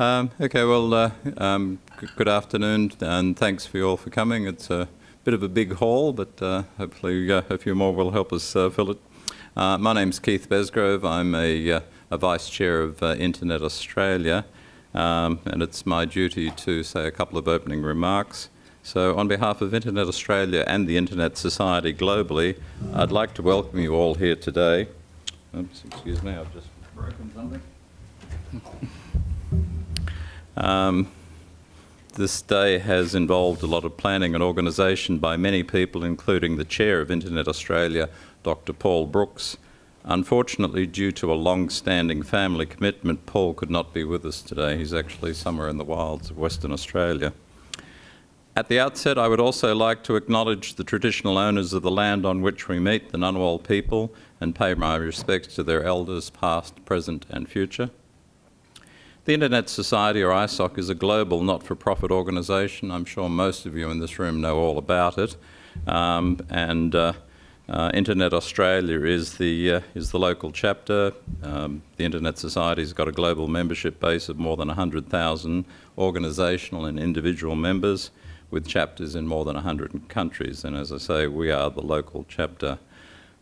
Good afternoon, and thanks for you all for coming. It's a bit of a big hall, but hopefully a few more will help us fill it. My name's Keith Besgrove. I'm a Vice Chair of Internet Australia, and it's my duty to say a couple of opening remarks. So on behalf of Internet Australia and the Internet Society globally, I'd like to welcome you all here today. Oops, excuse me, I've just broken something. This day has involved a lot of planning and organisation by many people, including the Chair of Internet Australia, Dr. Paul Brooks. Unfortunately, due to a long-standing family commitment, Paul could not be with us today. He's actually somewhere in the wilds of Western Australia. At the outset, I would also like to acknowledge the traditional owners of the land on which we meet, the Ngunnawal people, and pay my respects to their elders, past, present and future. The Internet Society, or ISOC, is a global not-for-profit organisation. I'm sure most of you in this room know all about it. Internet Australia is the local chapter. The Internet Society's got a global membership base of more than 100,000 organisational and individual members, with chapters in more than 100 countries. And as I say, we are the local chapter.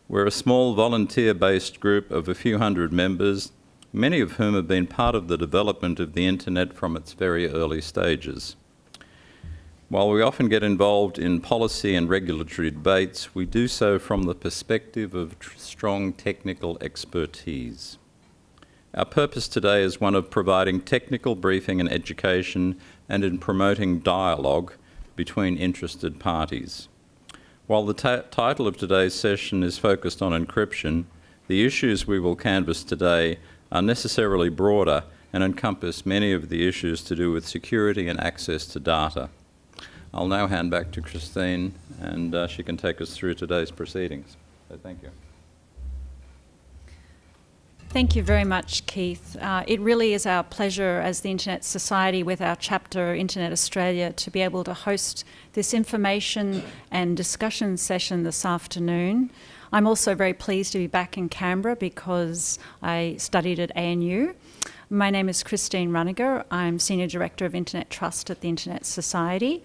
We're a small volunteer-based group of a few hundred members, many of whom have been part of the development of the internet from its very early stages. While we often get involved in policy and regulatory debates, we do so from the perspective of strong technical expertise. Our purpose today is one of providing technical briefing and education and in promoting dialogue between interested parties. While the title of today's session is focused on encryption, the issues we will canvass today are necessarily broader and encompass many of the issues to do with security and access to data. I'll now hand back to Christine, and she can take us through today's proceedings. So thank you. Thank you very much, Keith. It really is our pleasure as the Internet Society with our chapter Internet Australia to be able to host this information and discussion session this afternoon. I'm also very pleased to be back in Canberra because I studied at ANU. My name is Christine Runnegar. I'm Senior Director of Internet Trust at the Internet Society.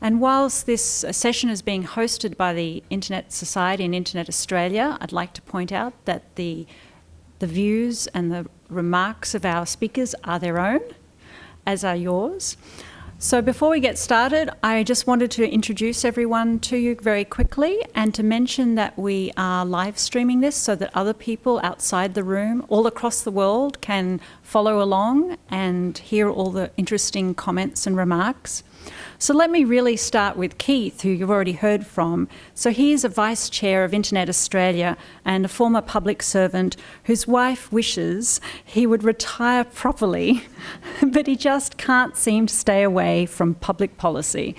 And whilst this session is being hosted by the Internet Society and Internet Australia, I'd like to point out that the views and the remarks of our speakers are their own, as are yours. So before we get started, I just wanted to introduce everyone to you very quickly and to mention that we are live streaming this so that other people outside the room, all across the world, can follow along and hear all the interesting comments and remarks. So let me really start with Keith, who you've already heard from. So he is a Vice Chair of Internet Australia and a former public servant whose wife wishes he would retire properly, but he just can't seem to stay away from public policy.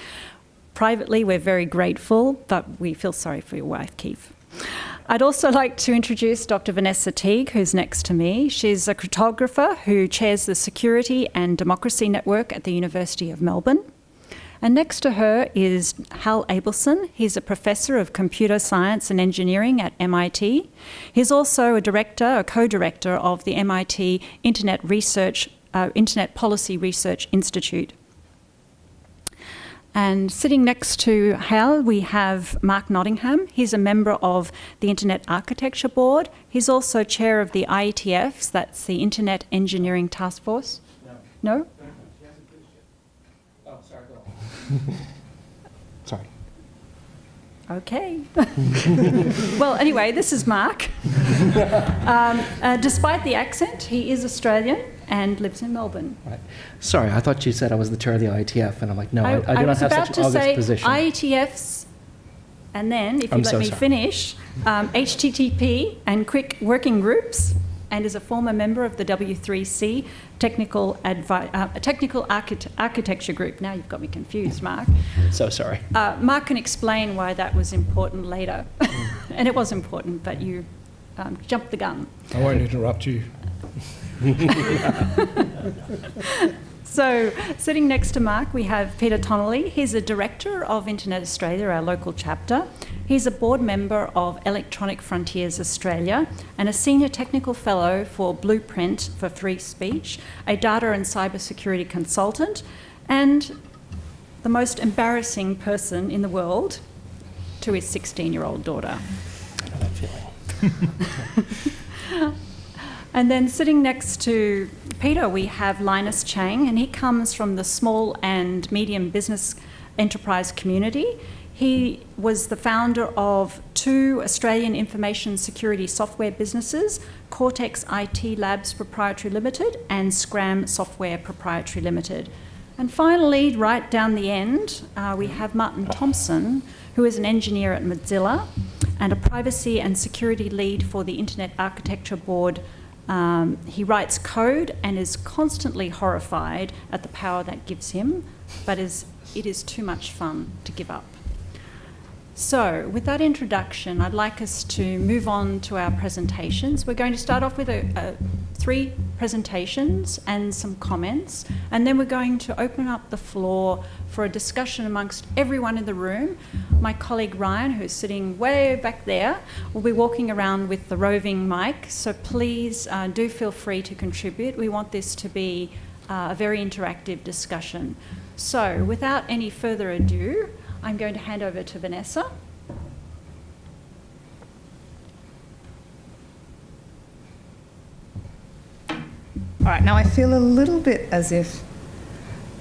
Privately, we're very grateful, but we feel sorry for your wife, Keith. I'd also like to introduce Dr. Vanessa Teague, who's next to me. She's a cryptographer who chairs the Security and Democracy Network at the University of Melbourne. And next to her is Hal Abelson. He's a professor of computer science and engineering at MIT. He's also a co-director of the MIT Internet Policy Research Institute. And sitting next to Hal, we have Mark Nottingham. He's a member of the Internet Architecture Board. He's also chair of the IETFs, that's the Internet Engineering Task Force. No? Sorry. Okay. Well, anyway, this is Mark. Despite the accent, he is Australian and lives in Melbourne. Right. Sorry, I thought you said I was the chair of the IETF, and I'm like, no, I do not have such an august position. IETFs, and then, if you let me finish, HTTP and quick working groups, and is a former member of the W3C Technical Architecture Group. Now you've got me confused, Mark. So sorry. Mark can explain why that was important later. And it was important, but you jumped the gun. I won't interrupt you. So sitting next to Mark, we have Peter Tonoli. He's a director of Internet Australia, our local chapter. He's a board member of Electronic Frontiers Australia and a senior technical fellow for Blueprint for Free Speech, a data and cybersecurity consultant, and the most embarrassing person in the world to his 16-year-old daughter. I know that feeling. And then sitting next to Peter, we have Linus Chang, and he comes from the small and medium business enterprise community. He was the founder of 2 Australian information security software businesses, Cortex IT Labs Proprietary Limited and Scram Software Proprietary Limited. And finally, right down the end, we have Martin Thomson, who is an engineer at Mozilla and a privacy and security lead for the Internet Architecture Board. He writes code and is constantly horrified at the power that gives him, but it is too much fun to give up. So, with that introduction, I'd like us to move on to our presentations. We're going to start off with 3 presentations and some comments, and then we're going to open up the floor for a discussion amongst everyone in the room. My colleague Ryan, who's sitting way back there, will be walking around with the roving mic, so please do feel free to contribute. We want this to be a very interactive discussion. So, without any further ado, I'm going to hand over to Vanessa. All right, now I feel a little bit as if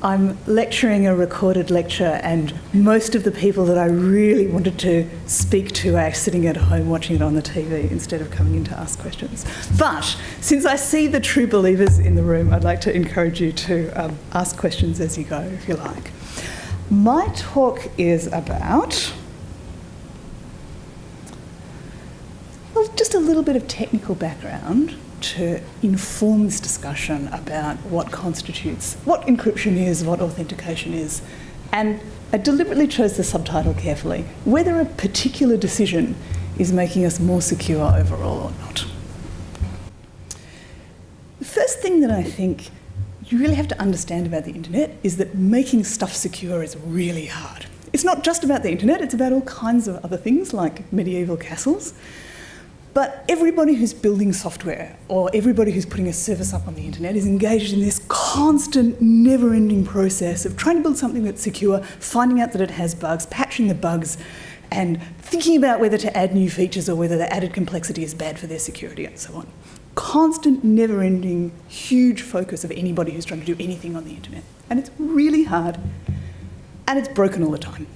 I'm lecturing a recorded lecture and most of the people that I really wanted to speak to are sitting at home watching it on the TV instead of coming in to ask questions. But since I see the true believers in the room, I'd like to encourage you to ask questions as you go, if you like. My talk is about, well, just a little bit of technical background to inform this discussion about what constitutes, what encryption is, what authentication is. And I deliberately chose the subtitle carefully, whether a particular decision is making us more secure overall or not. The first thing that I think you really have to understand about the internet is that making stuff secure is really hard. It's not just about the internet, it's about all kinds of other things like medieval castles. But everybody who's building software or everybody who's putting a service up on the internet is engaged in this constant, never-ending process of trying to build something that's secure, finding out that it has bugs, patching the bugs, and thinking about whether to add new features or whether the added complexity is bad for their security and so on. Constant, never-ending, huge focus of anybody who's trying to do anything on the internet. And it's really hard, and it's broken all the time.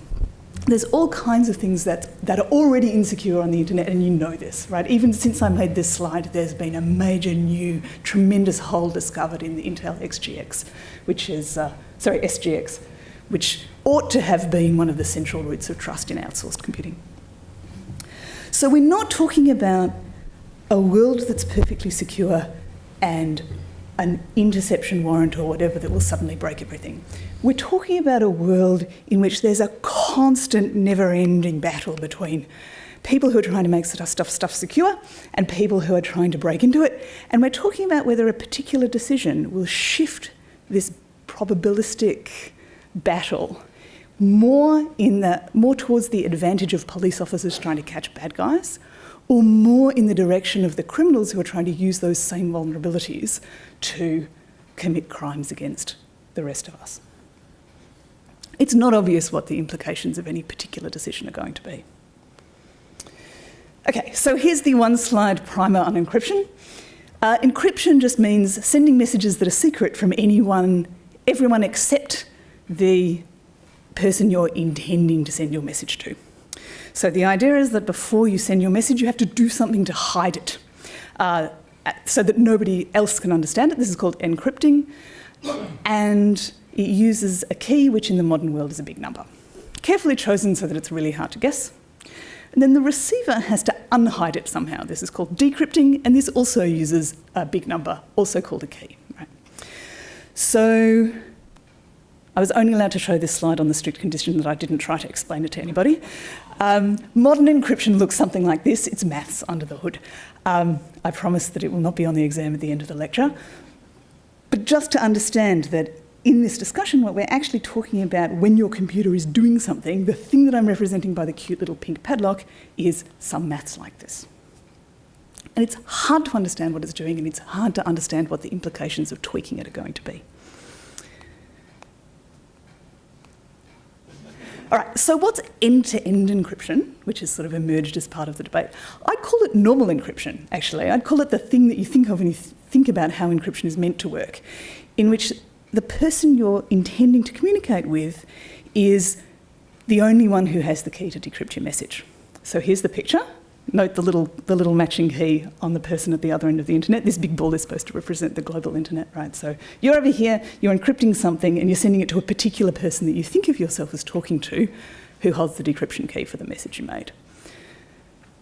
There's all kinds of things that are already insecure on the internet, and you know this, right? Even since I made this slide, there's been a major new, tremendous hole discovered in the Intel XGX, which is, SGX, which ought to have been one of the central roots of trust in outsourced computing. So we're not talking about a world that's perfectly secure and an interception warrant or whatever that will suddenly break everything. We're talking about a world in which there's a constant, never-ending battle between people who are trying to make stuff secure and people who are trying to break into it. And we're talking about whether a particular decision will shift this probabilistic battle more towards the advantage of police officers trying to catch bad guys, or more in the direction of the criminals who are trying to use those same vulnerabilities to commit crimes against the rest of us. It's not obvious what the implications of any particular decision are going to be. Okay, so here's the one-slide primer on encryption. Encryption just means sending messages that are secret from everyone except the person you're intending to send your message to. So the idea is that before you send your message, you have to do something to hide it so that nobody else can understand it. This is called encrypting. And it uses a key, which in the modern world is a big number. Carefully chosen so that it's really hard to guess. And then the receiver has to unhide it somehow. This is called decrypting, and this also uses a big number, also called a key. Right? So I was only allowed to show this slide on the strict condition that I didn't try to explain it to anybody. Modern encryption looks something like this. It's maths under the hood. I promise that it will not be on the exam at the end of the lecture. But just to understand that in this discussion, what we're actually talking about when your computer is doing something, the thing that I'm representing by the cute little pink padlock is some maths like this. And it's hard to understand what it's doing, and it's hard to understand what the implications of tweaking it are going to be. All right, so what's end-to-end encryption, which has sort of emerged as part of the debate? I'd call it normal encryption, actually. I'd call it the thing that you think of when you think about how encryption is meant to work, in which the person you're intending to communicate with is the only one who has the key to decrypt your message. So here's the picture. Note the little matching key on the person at the other end of the internet. This big ball is supposed to represent the global internet, right? So you're over here, you're encrypting something, and you're sending it to a particular person that you think of yourself as talking to, who holds the decryption key for the message you made.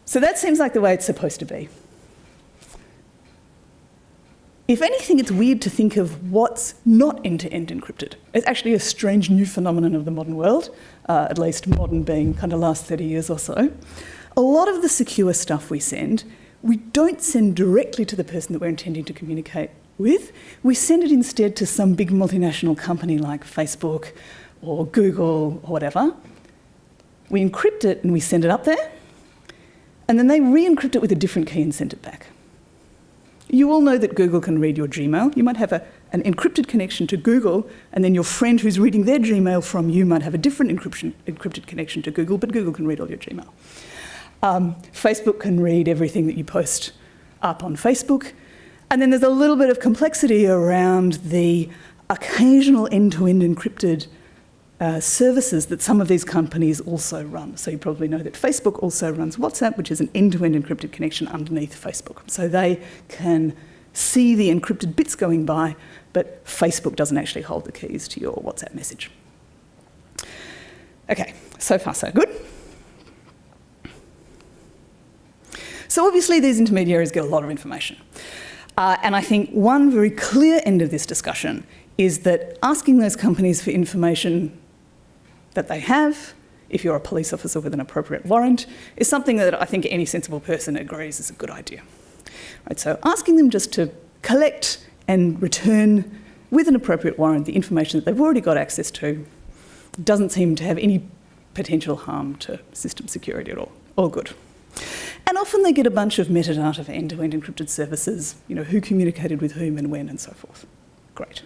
So that seems like the way it's supposed to be. If anything, it's weird to think of what's not end-to-end encrypted. It's actually a strange new phenomenon of the modern world, at least modern being kind of last 30 years or so. A lot of the secure stuff we don't send directly to the person that we're intending to communicate with. We send it instead to some big multinational company like Facebook or Google or whatever. We encrypt it and we send it up there, and then they re-encrypt it with a different key and send it back. You all know that Google can read your Gmail. You might have an encrypted connection to Google, and then your friend who's reading their Gmail from you might have a different encrypted connection to Google, but Google can read all your Gmail. Facebook can read everything that you post up on Facebook. And then there's a little bit of complexity around the occasional end-to-end encrypted services that some of these companies also run. So you probably know that Facebook also runs WhatsApp, which is an end-to-end encrypted connection underneath Facebook. So they can see the encrypted bits going by, but Facebook doesn't actually hold the keys to your WhatsApp message. Okay, so far so good. So obviously these intermediaries get a lot of information. And I think one very clear end of this discussion is that asking those companies for information that they have, if you're a police officer with an appropriate warrant, is something that I think any sensible person agrees is a good idea. Right, so asking them just to collect and return with an appropriate warrant the information that they've already got access to doesn't seem to have any potential harm to system security at all. All good. And often they get a bunch of metadata for end-to-end encrypted services, you know, who communicated with whom and when and so forth. Great.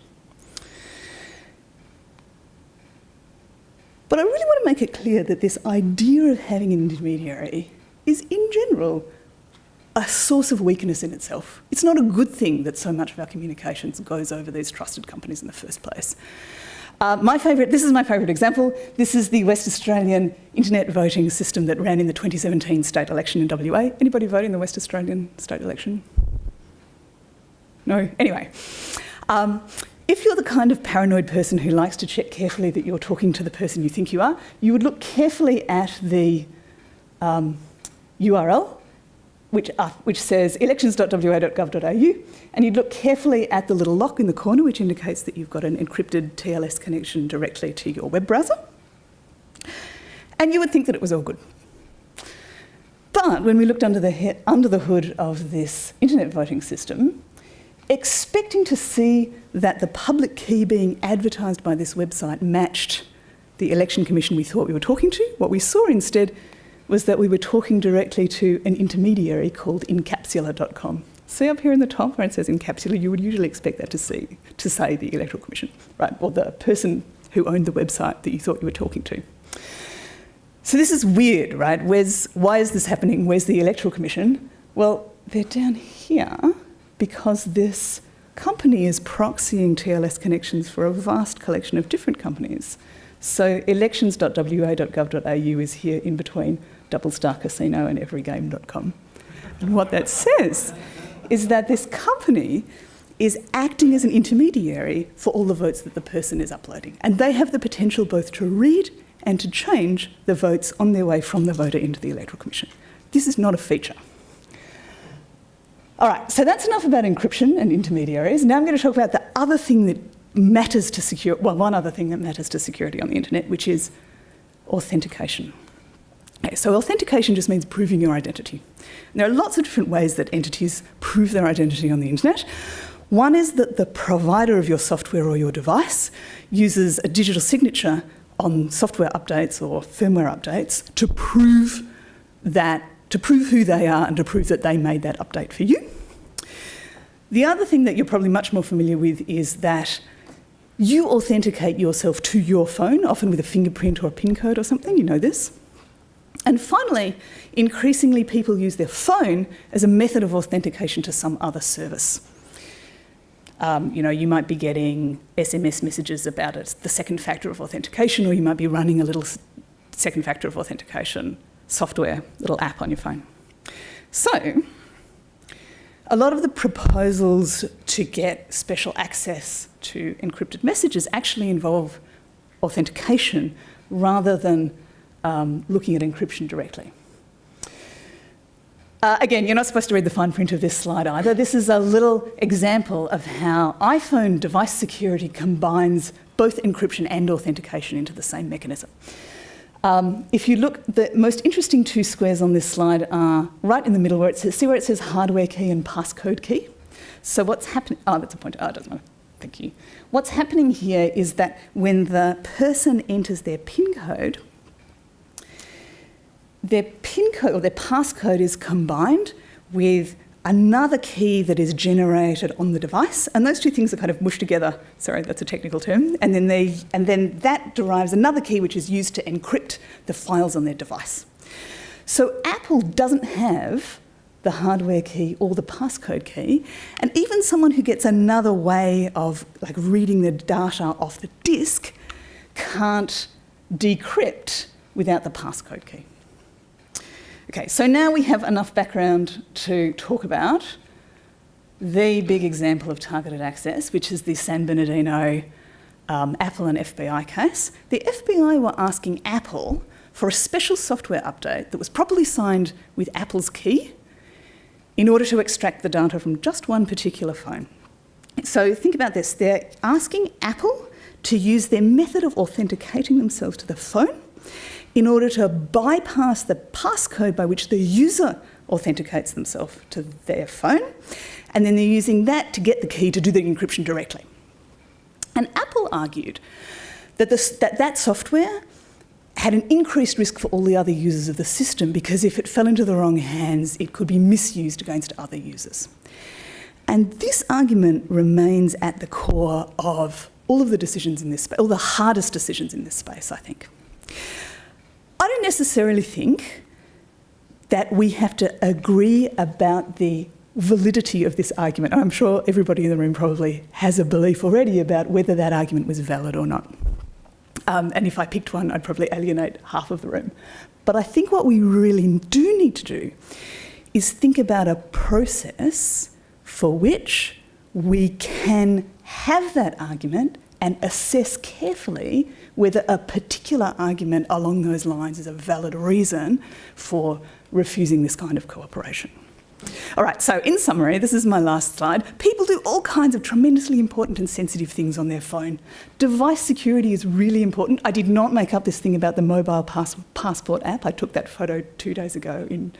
But I really want to make it clear that this idea of having an intermediary is, in general, a source of weakness in itself. It's not a good thing that so much of our communications goes over these trusted companies in the first place. This is my favourite example. This is the West Australian internet voting system that ran in the 2017 state election in WA. Anybody vote in the West Australian state election? No? Anyway. If you're the kind of paranoid person who likes to check carefully that you're talking to the person you think you are, you would look carefully at the URL, which says elections.wa.gov.au, and you'd look carefully at the little lock in the corner, which indicates that you've got an encrypted TLS connection directly to your web browser. And you would think that it was all good. But when we looked under the hood of this internet voting system, expecting to see that the public key being advertised by this website matched the election commission we thought we were talking to, what we saw instead was that we were talking directly to an intermediary called encapsula.com. See up here in the top where it says Encapsula, you would usually expect that to say the Electoral Commission, right? Or the person who owned the website that you thought you were talking to. So this is weird, right? Why is this happening? Where's the Electoral Commission? Well, they're down here because this company is proxying TLS connections for a vast collection of different companies. So elections.wa.gov.au is here in between Double Star Casino and everygame.com. And what that says is that this company is acting as an intermediary for all the votes that the person is uploading. And they have the potential both to read and to change the votes on their way from the voter into the Electoral Commission. This is not a feature. All right, so that's enough about encryption and intermediaries. Now I'm going to talk about the other thing that matters to security, well, one other thing that matters to security on the internet, which is authentication. Okay, so authentication just means proving your identity. And there are lots of different ways that entities prove their identity on the internet. One is that the provider of your software or your device uses a digital signature on software updates or firmware updates to prove who they are and to prove that they made that update for you. The other thing that you're probably much more familiar with is that you authenticate yourself to your phone, often with a fingerprint or a PIN code or something, you know this. And finally, increasingly people use their phone as a method of authentication to some other service. You might be getting SMS messages about it, the second factor of authentication, or you might be running a little second factor of authentication software, little app on your phone. So, a lot of the proposals to get special access to encrypted messages actually involve authentication rather than looking at encryption directly. Again, you're not supposed to read the fine print of this slide either. This is a little example of how iPhone device security combines both encryption and authentication into the same mechanism. If you look, the most interesting two squares on this slide are right in the middle where it says hardware key and passcode key. So what's happening, that's a pointer, it doesn't matter, thank you. What's happening here is that when the person enters their PIN code or their passcode is combined with another key that is generated on the device, and those two things are kind of mushed together. Sorry, that's a technical term. And then that derives another key which is used to encrypt the files on their device. So Apple doesn't have the hardware key or the passcode key, and even someone who gets another way of reading the data off the disk can't decrypt without the passcode key. Okay, so now we have enough background to talk about the big example of targeted access, which is the San Bernardino Apple and FBI case. The FBI were asking Apple for a special software update that was properly signed with Apple's key in order to extract the data from just one particular phone. So think about this. They're asking Apple to use their method of authenticating themselves to the phone in order to bypass the passcode by which the user authenticates themselves to their phone, and then they're using that to get the key to do the encryption directly. And Apple argued that that software had an increased risk for all the other users of the system because if it fell into the wrong hands, it could be misused against other users. And this argument remains at the core of all of the decisions in this space, all the hardest decisions in this space, I think. I don't necessarily think that we have to agree about the validity of this argument. I'm sure everybody in the room probably has a belief already about whether that argument was valid or not. And if I picked one, I'd probably alienate half of the room. But I think what we really do need to do is think about a process for which we can have that argument and assess carefully whether a particular argument along those lines is a valid reason for refusing this kind of cooperation. All right, so in summary, this is my last slide. People do all kinds of tremendously important and sensitive things on their phone. Device security is really important. I did not make up this thing about the mobile passport app. I took that photo 2 days ago in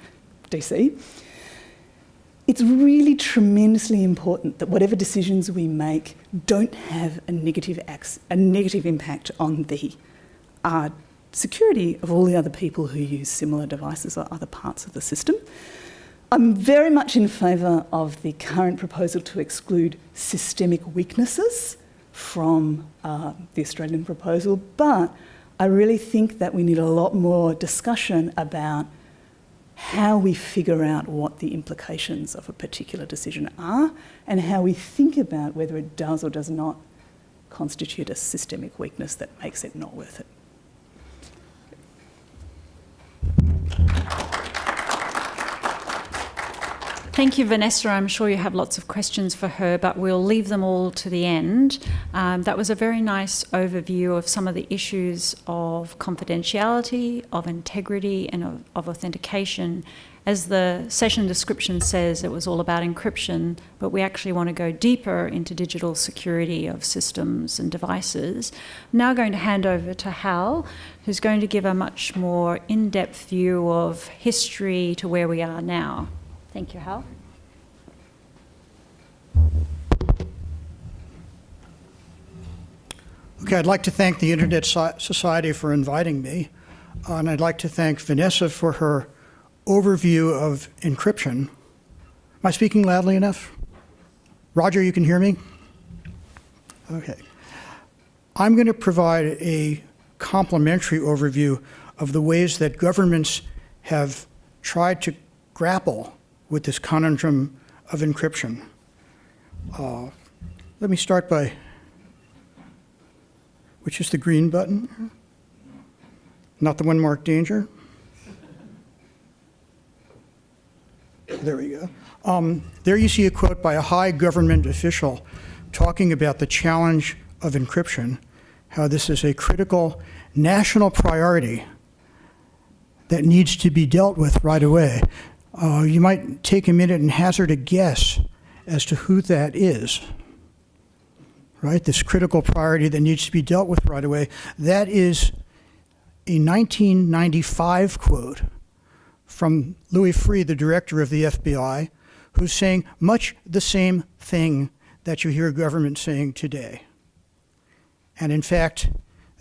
DC. It's really tremendously important that whatever decisions we make don't have a negative impact on the security of all the other people who use similar devices or other parts of the system. I'm very much in favour of the current proposal to exclude systemic weaknesses from the Australian proposal, but I really think that we need a lot more discussion about how we figure out what the implications of a particular decision are and how we think about whether it does or does not constitute a systemic weakness that makes it not worth it. Thank you, Vanessa. I'm sure you have lots of questions for her, but we'll leave them all to the end. That was a very nice overview of some of the issues of confidentiality, of integrity, and of authentication. As the session description says, it was all about encryption, but we actually want to go deeper into digital security of systems and devices. I'm now going to hand over to Hal, who's going to give a much more in-depth view of history to where we are now. Thank you, Hal. Okay, I'd like to thank the Internet Society for inviting me, and I'd like to thank Vanessa for her overview of encryption. Am I speaking loudly enough? Roger, you can hear me? Okay. I'm going to provide a complimentary overview of the ways that governments have tried to grapple with this conundrum of encryption. Let me start by, which is the green button? Not the one marked danger? There we go. There you see a quote by a high government official talking about the challenge of encryption, how this is a critical national priority that needs to be dealt with right away. You might take a minute and hazard a guess as to who that is, right? This critical priority that needs to be dealt with right away. That is a 1995 quote from Louis Freeh, the director of the FBI, who's saying much the same thing that you hear government saying today. And in fact,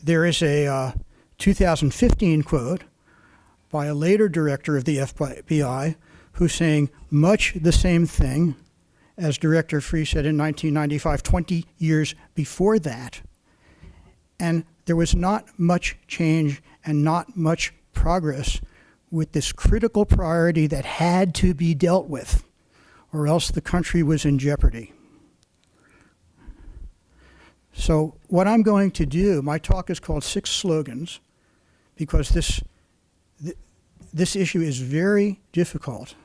there is a 2015 quote by a later director of the FBI who's saying much the same thing as Director Freeh said in 1995, 20 years before that. And there was not much change and not much progress with this critical priority that had to be dealt with, or else the country was in jeopardy. So what I'm going to do, my talk is called 6 Slogans, because this issue is very difficult,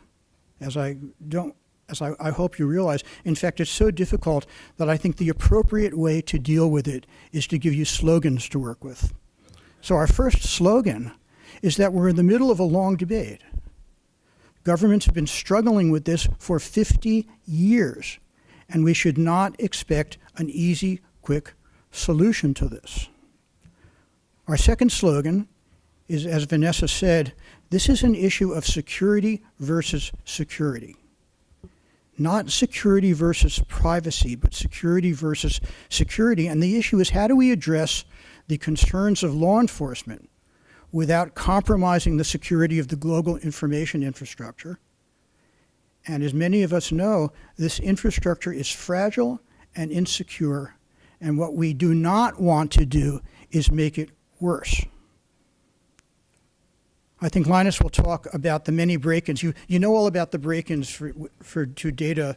as I hope you realize. In fact, it's so difficult that I think the appropriate way to deal with it is to give you slogans to work with. So our first slogan is that we're in the middle of a long debate. Governments have been struggling with this for 50 years, and we should not expect an easy, quick solution to this. Our second slogan is, as Vanessa said, this is an issue of security versus security. Not security versus privacy, but security versus security. And the issue is, how do we address the concerns of law enforcement without compromising the security of the global information infrastructure? And as many of us know, this infrastructure is fragile and insecure. And what we do not want to do is make it worse. I think Linus will talk about the many break-ins. You know all about the break-ins to data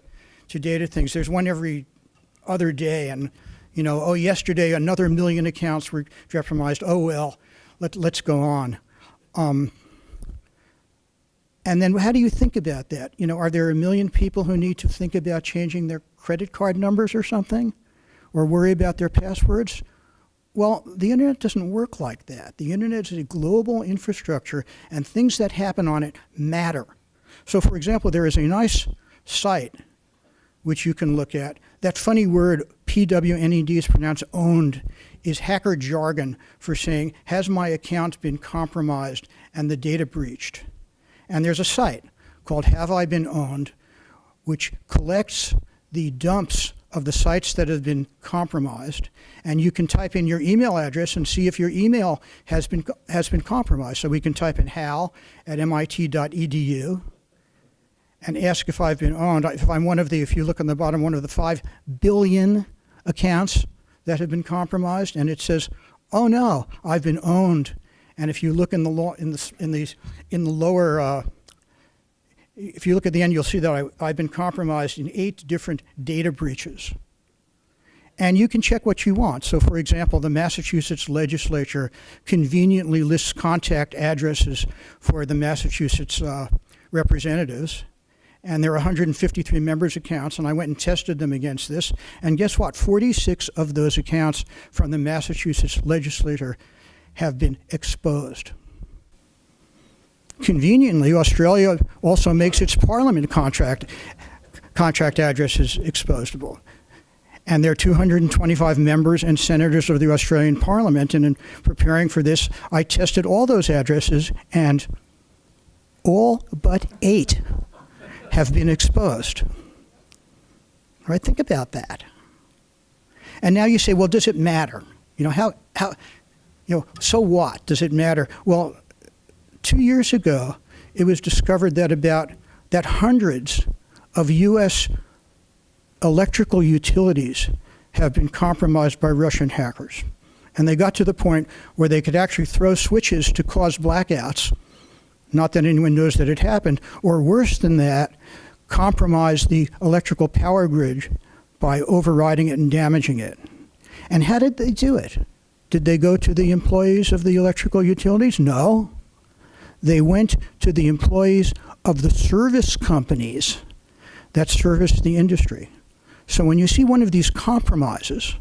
things. There's one every other day, and yesterday another 1 million accounts were compromised. Oh well, let's go on. And then how do you think about that? Are there 1 million people who need to think about changing their credit card numbers or something, or worry about their passwords? Well, the internet doesn't work like that. The internet is a global infrastructure, and things that happen on it matter. So, for example, there is a nice site which you can look at. That funny word, PWNED, is pronounced owned, is hacker jargon for saying, has my account been compromised and the data breached? And there's a site called Have I Been Owned, which collects the dumps of the sites that have been compromised, and you can type in your email address and see if your email has been compromised. So we can type in hal@mit.edu and ask if I've been owned. If you look on the bottom, one of the 5 billion accounts that have been compromised, and it says, oh no, I've been owned. And if you look in the lower, if you look at the end, you'll see that I've been compromised in 8 different data breaches. And you can check what you want. So, for example, the Massachusetts legislature conveniently lists contact addresses for the Massachusetts representatives. And there are 153 members' accounts, and I went and tested them against this. And guess what? 46 of those accounts from the Massachusetts legislature have been exposed. Conveniently, Australia also makes its parliament contract addresses exposable. And there are 225 members and senators of the Australian Parliament, and in preparing for this, I tested all those addresses, and all but 8 have been exposed. All right, think about that. And now you say, well, does it matter? So what? Does it matter? Well, 2 years ago, it was discovered that hundreds of U.S. electrical utilities have been compromised by Russian hackers. And they got to the point where they could actually throw switches to cause blackouts, not that anyone knows that it happened, or worse than that, compromise the electrical power grid by overriding it and damaging it. And how did they do it? Did they go to the employees of the electrical utilities? No. They went to the employees of the service companies that service the industry. So when you see one of these compromises,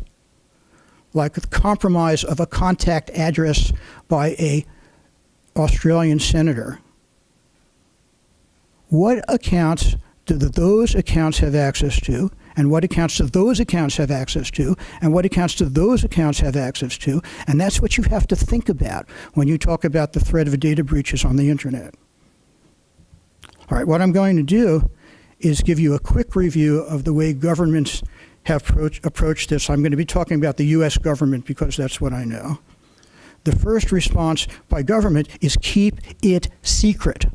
like the compromise of a contact address by a Australian senator, what accounts do those accounts have access to, and what accounts do those accounts have access to, and what accounts do those accounts have access to? And that's what you have to think about when you talk about the threat of data breaches on the internet. All right, what I'm going to do is give you a quick review of the way governments have approached this. I'm going to be talking about the U.S. government because that's what I know. The first response by government is keep it secret,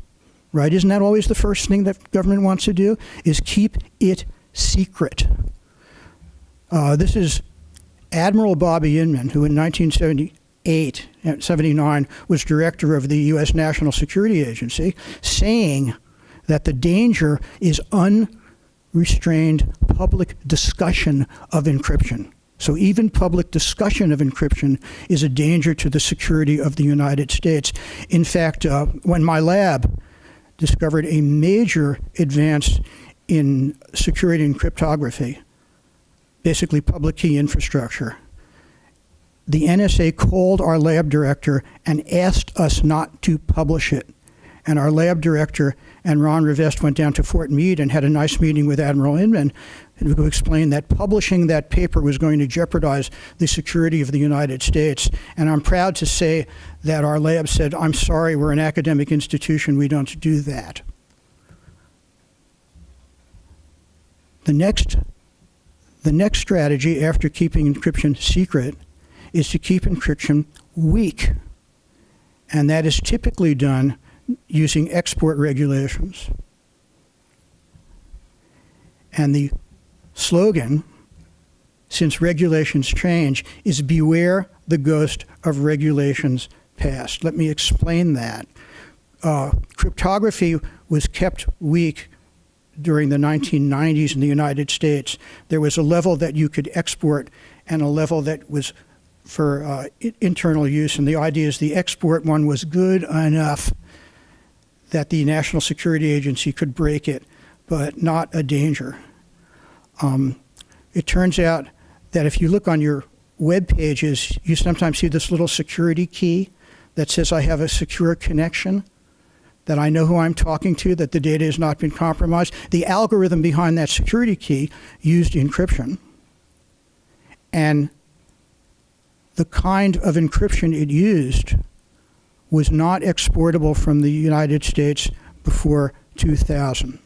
right? Isn't that always the first thing that government wants to do, is keep it secret? This is Admiral Bobby Inman, who in 1979 was director of the U.S. National Security Agency, saying that the danger is unrestrained public discussion of encryption. So even public discussion of encryption is a danger to the security of the United States. In fact, when my lab discovered a major advance in security and cryptography, basically public key infrastructure, the NSA called our lab director and asked us not to publish it. And our lab director and Ron Rivest went down to Fort Meade and had a nice meeting with Admiral Inman who explained that publishing that paper was going to jeopardize the security of the United States. And I'm proud to say that our lab said, I'm sorry, we're an academic institution, we don't do that. The next strategy after keeping encryption secret is to keep encryption weak. And that is typically done using export regulations. And the slogan, since regulations change, is beware the ghost of regulations past. Let me explain that. Cryptography was kept weak during the 1990s in the United States. There was a level that you could export and a level that was for internal use. And the idea is the export one was good enough that the National Security Agency could break it, but not a danger. It turns out that if you look on your web pages, you sometimes see this little security key that says, I have a secure connection, that I know who I'm talking to, that the data has not been compromised. The algorithm behind that security key used encryption. And the kind of encryption it used was not exportable from the United States before 2000.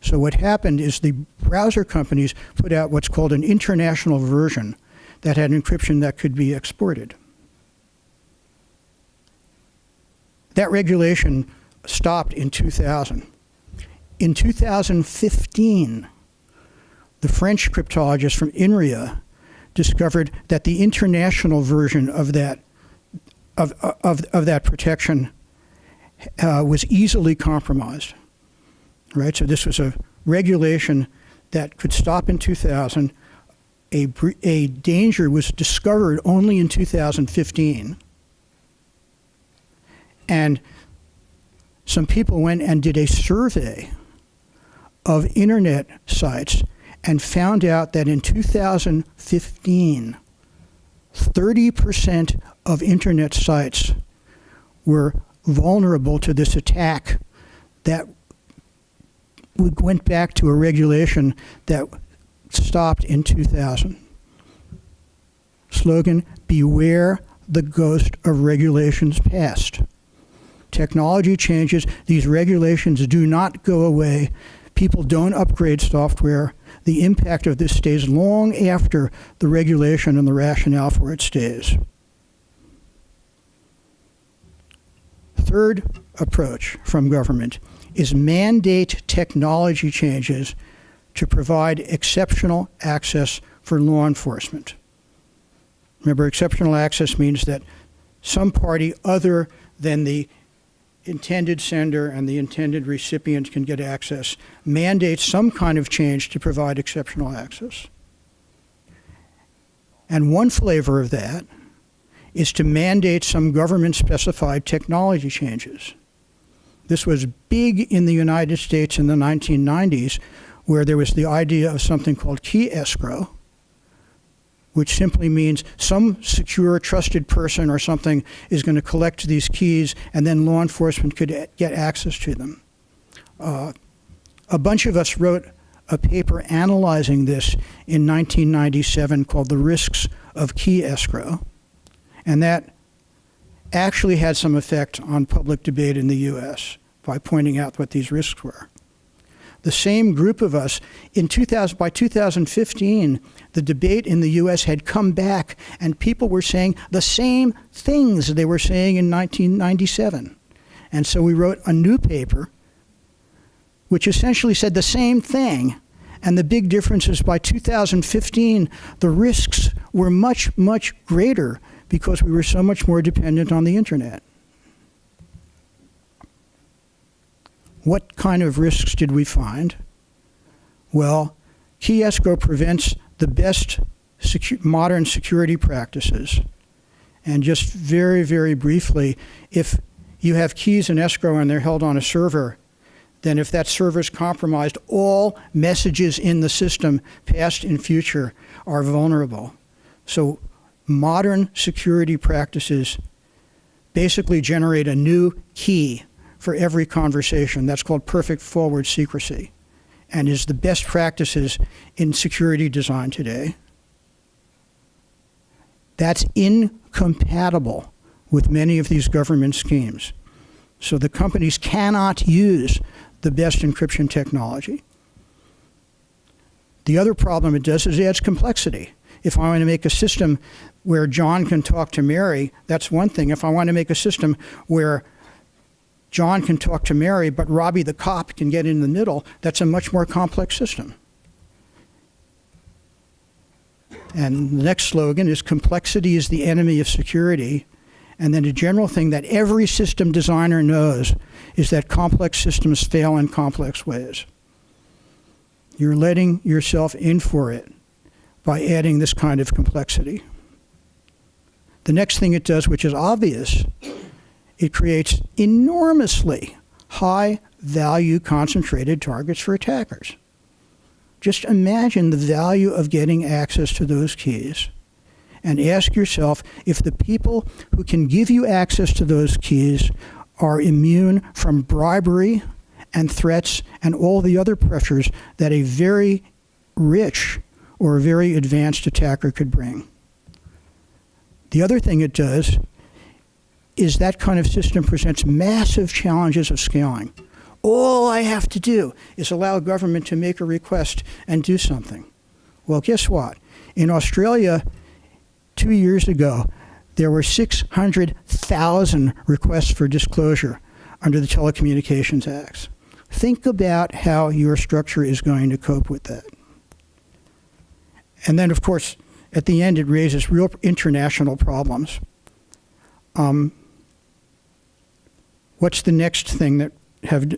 So what happened is the browser companies put out what's called an international version that had encryption that could be exported. That regulation stopped in 2000. In 2015, the French cryptologist from INRIA discovered that the international version of that protection was easily compromised, right? So this was a regulation that could stop in 2000. A danger was discovered only in 2015. And some people went and did a survey of internet sites and found out that in 2015, 30% of internet sites were vulnerable to this attack that went back to a regulation that stopped in 2000. Slogan, beware the ghost of regulations past. Technology changes, these regulations do not go away. people don't upgrade software, the impact of this stays long after the regulation and the rationale for it stays. Third approach from government is mandate technology changes to provide exceptional access for law enforcement. Remember, exceptional access means that some party other than the intended sender and the intended recipient can get access. Mandate some kind of change to provide exceptional access. And one flavor of that is to mandate some government-specified technology changes. This was big in the United States in the 1990s, where there was the idea of something called key escrow, which simply means some secure, trusted person or something is going to collect these keys, and then law enforcement could get access to them. A bunch of us wrote a paper analyzing this in 1997 called The Risks of Key Escrow, and that actually had some effect on public debate in the US by pointing out what these risks were. The same group of us, by 2015, the debate in the US had come back and people were saying the same things they were saying in 1997. And so we wrote a new paper which essentially said the same thing. And the big difference is by 2015, the risks were much, much greater because we were so much more dependent on the internet. What kind of risks did we find? Well, key escrow prevents the best modern security practices. And just very, very briefly, if you have keys in escrow and they're held on a server, then if that server is compromised, all messages in the system, past and future, are vulnerable. So modern security practices basically generate a new key for every conversation. That's called perfect forward secrecy, and is the best practices in security design today. That's incompatible with many of these government schemes. So the companies cannot use the best encryption technology. The other problem it does is it adds complexity. If I want to make a system where John can talk to Mary, that's one thing. If I want to make a system where John can talk to Mary, but Robbie the cop can get in the middle, that's a much more complex system. And the next slogan is complexity is the enemy of security. And then a general thing that every system designer knows is that complex systems fail in complex ways. You're letting yourself in for it by adding this kind of complexity. The next thing it does, which is obvious, it creates enormously high value concentrated targets for attackers. Just imagine the value of getting access to those keys, and ask yourself if the people who can give you access to those keys are immune from bribery and threats and all the other pressures that a very rich or a very advanced attacker could bring. The other thing it does is that kind of system presents massive challenges of scaling. All I have to do is allow government to make a request and do something. Well, guess what? In Australia, 2 years ago, there were 600,000 requests for disclosure under the Telecommunications Acts. Think about how your structure is going to cope with that. And then, of course, at the end, it raises real international problems. What's the next thing that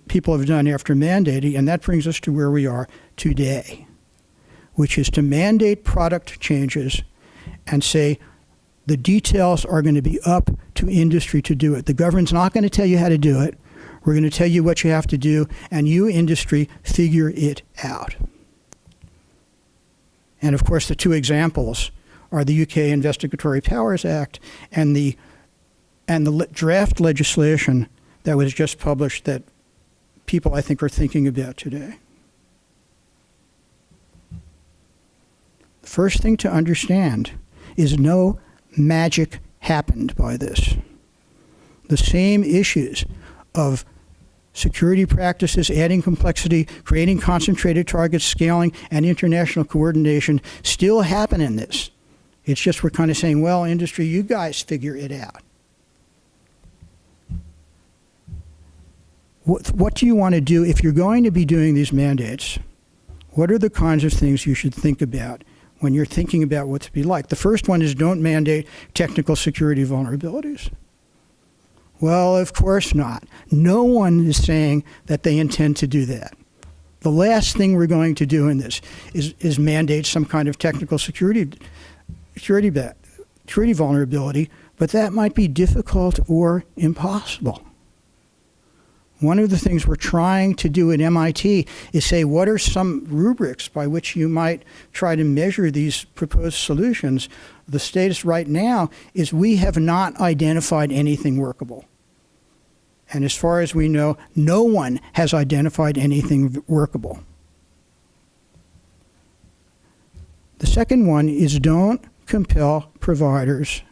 people have done after mandating? And that brings us to where we are today, which is to mandate product changes and say the details are going to be up to industry to do it. The government's not going to tell you how to do it. We're going to tell you what you have to do, and you, industry, figure it out. And of course, the two examples are the UK Investigatory Powers Act and the draft legislation that was just published that people, I think, are thinking about today. The first thing to understand is no magic happened by this. The same issues of security practices, adding complexity, creating concentrated targets, scaling, and international coordination still happen in this. It's just we're kind of saying, well, industry, you guys figure it out. What do you want to do if you're going to be doing these mandates? What are the kinds of things you should think about when you're thinking about what to be like? The first one is don't mandate technical security vulnerabilities. Well, of course not. No one is saying that they intend to do that. The last thing we're going to do in this is mandate some kind of technical security vulnerability, but that might be difficult or impossible. One of the things we're trying to do at MIT is say, what are some rubrics by which you might try to measure these proposed solutions? The status right now is we have not identified anything workable. And as far as we know, no one has identified anything workable. The second one is don't compel providers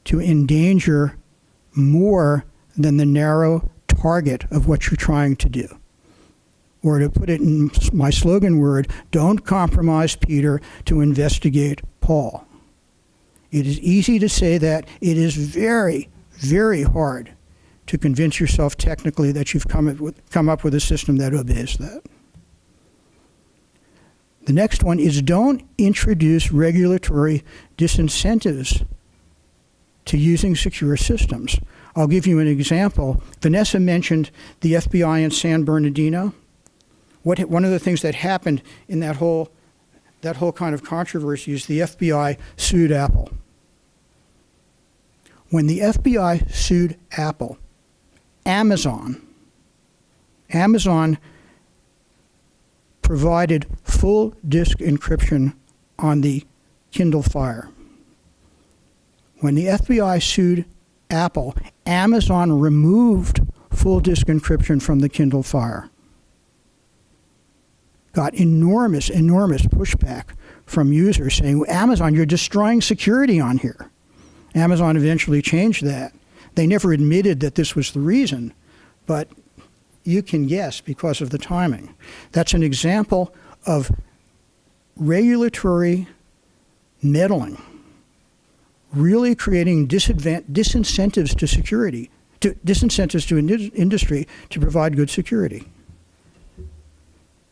to endanger more than the narrow target of what you're trying to do. Or to put it in my slogan word, don't compromise Peter to investigate Paul. It is easy to say that. It is very, very hard to convince yourself technically that you've come up with a system that obeys that. The next one is don't introduce regulatory disincentives to using secure systems. I'll give you an example. Vanessa mentioned the FBI in San Bernardino. One of the things that happened in that whole kind of controversy is the FBI sued Apple. When the FBI sued Apple, Amazon provided full disk encryption on the Kindle Fire. When the FBI sued Apple, Amazon removed full disk encryption from the Kindle Fire. Got enormous pushback from users saying, Amazon, you're destroying security on here. Amazon eventually changed that. They never admitted that this was the reason, but you can guess because of the timing. That's an example of regulatory meddling, really creating disincentives to security, disincentives to industry to provide good security.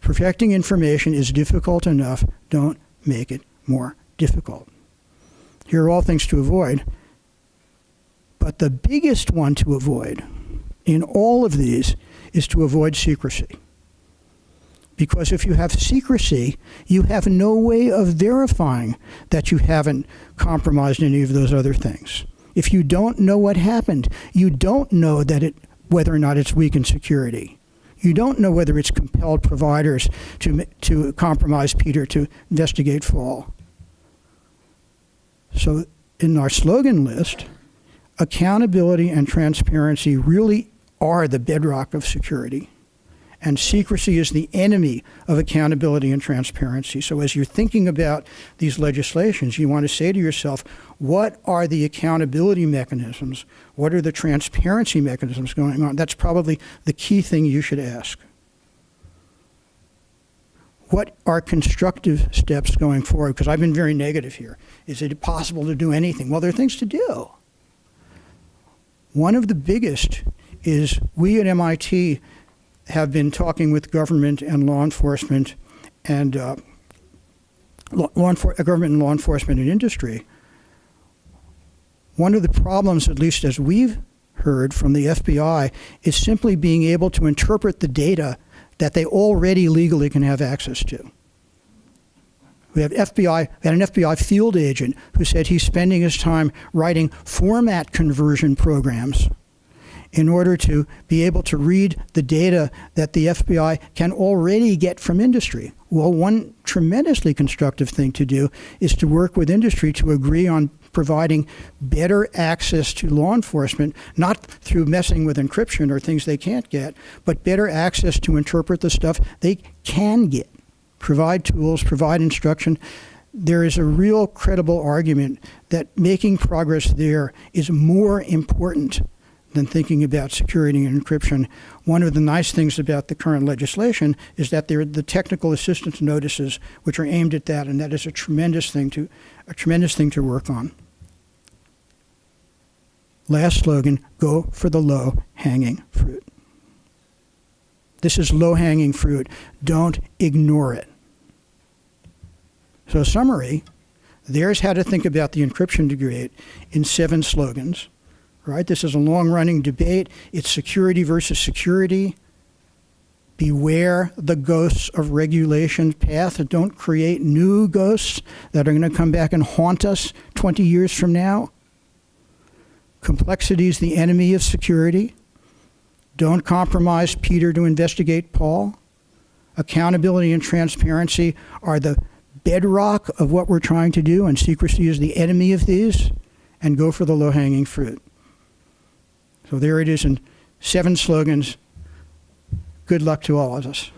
Protecting information is difficult enough. Don't make it more difficult. Here are all things to avoid. But the biggest one to avoid in all of these is to avoid secrecy. Because if you have secrecy, you have no way of verifying that you haven't compromised any of those other things. If you don't know what happened, you don't know that whether or not it's weakened security. You don't know whether it's compelled providers to compromise Peter to investigate Paul. So in our slogan list, accountability and transparency really are the bedrock of security. And secrecy is the enemy of accountability and transparency. So as you're thinking about these legislations, you want to say to yourself, what are the accountability mechanisms? What are the transparency mechanisms going on? That's probably the key thing you should ask. What are constructive steps going forward? Because I've been very negative here. Is it possible to do anything? Well, there are things to do. One of the biggest is we at MIT have been talking with government and law enforcement and government and law enforcement and industry. One of the problems, at least as we've heard from the FBI, is simply being able to interpret the data that they already legally can have access to. We had an FBI field agent who said he's spending his time writing format conversion programs in order to be able to read the data that the FBI can already get from industry. Well, one tremendously constructive thing to do is to work with industry to agree on providing better access to law enforcement, not through messing with encryption or things they can't get, but better access to interpret the stuff they can get. Provide tools, provide instruction. There is a real credible argument that making progress there is more important than thinking about security and encryption. One of the nice things about the current legislation is that there are the technical assistance notices which are aimed at that, and that is a tremendous thing to work on. Last slogan, go for the low-hanging fruit. This is low-hanging fruit. Don't ignore it. So summary, there's how to think about the encryption debate in 7 slogans. Right? This is a long-running debate. It's security versus security. Beware the ghosts of regulation path. Don't create new ghosts that are going to come back and haunt us 20 years from now. Complexity is the enemy of security. Don't compromise Peter to investigate Paul. Accountability and transparency are the bedrock of what we're trying to do, and secrecy is the enemy of these. And go for the low-hanging fruit. So there it is in 7 slogans. Good luck to all of us.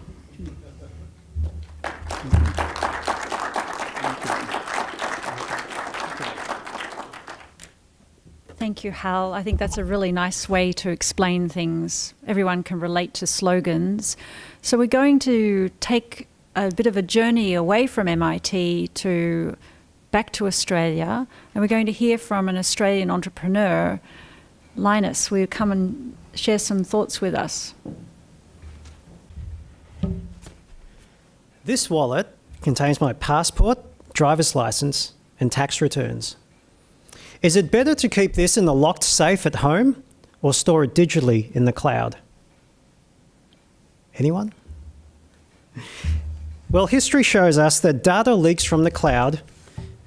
Thank you, Hal. I think that's a really nice way to explain things. Everyone can relate to slogans. So we're going to take a bit of a journey away from MIT to back to Australia, and we're going to hear from an Australian entrepreneur. Linus, will you come and share some thoughts with us? This wallet contains my passport, driver's license, and tax returns. Is it better to keep this in a locked safe at home or store it digitally in the cloud? Anyone? Well, history shows us that data leaks from the cloud,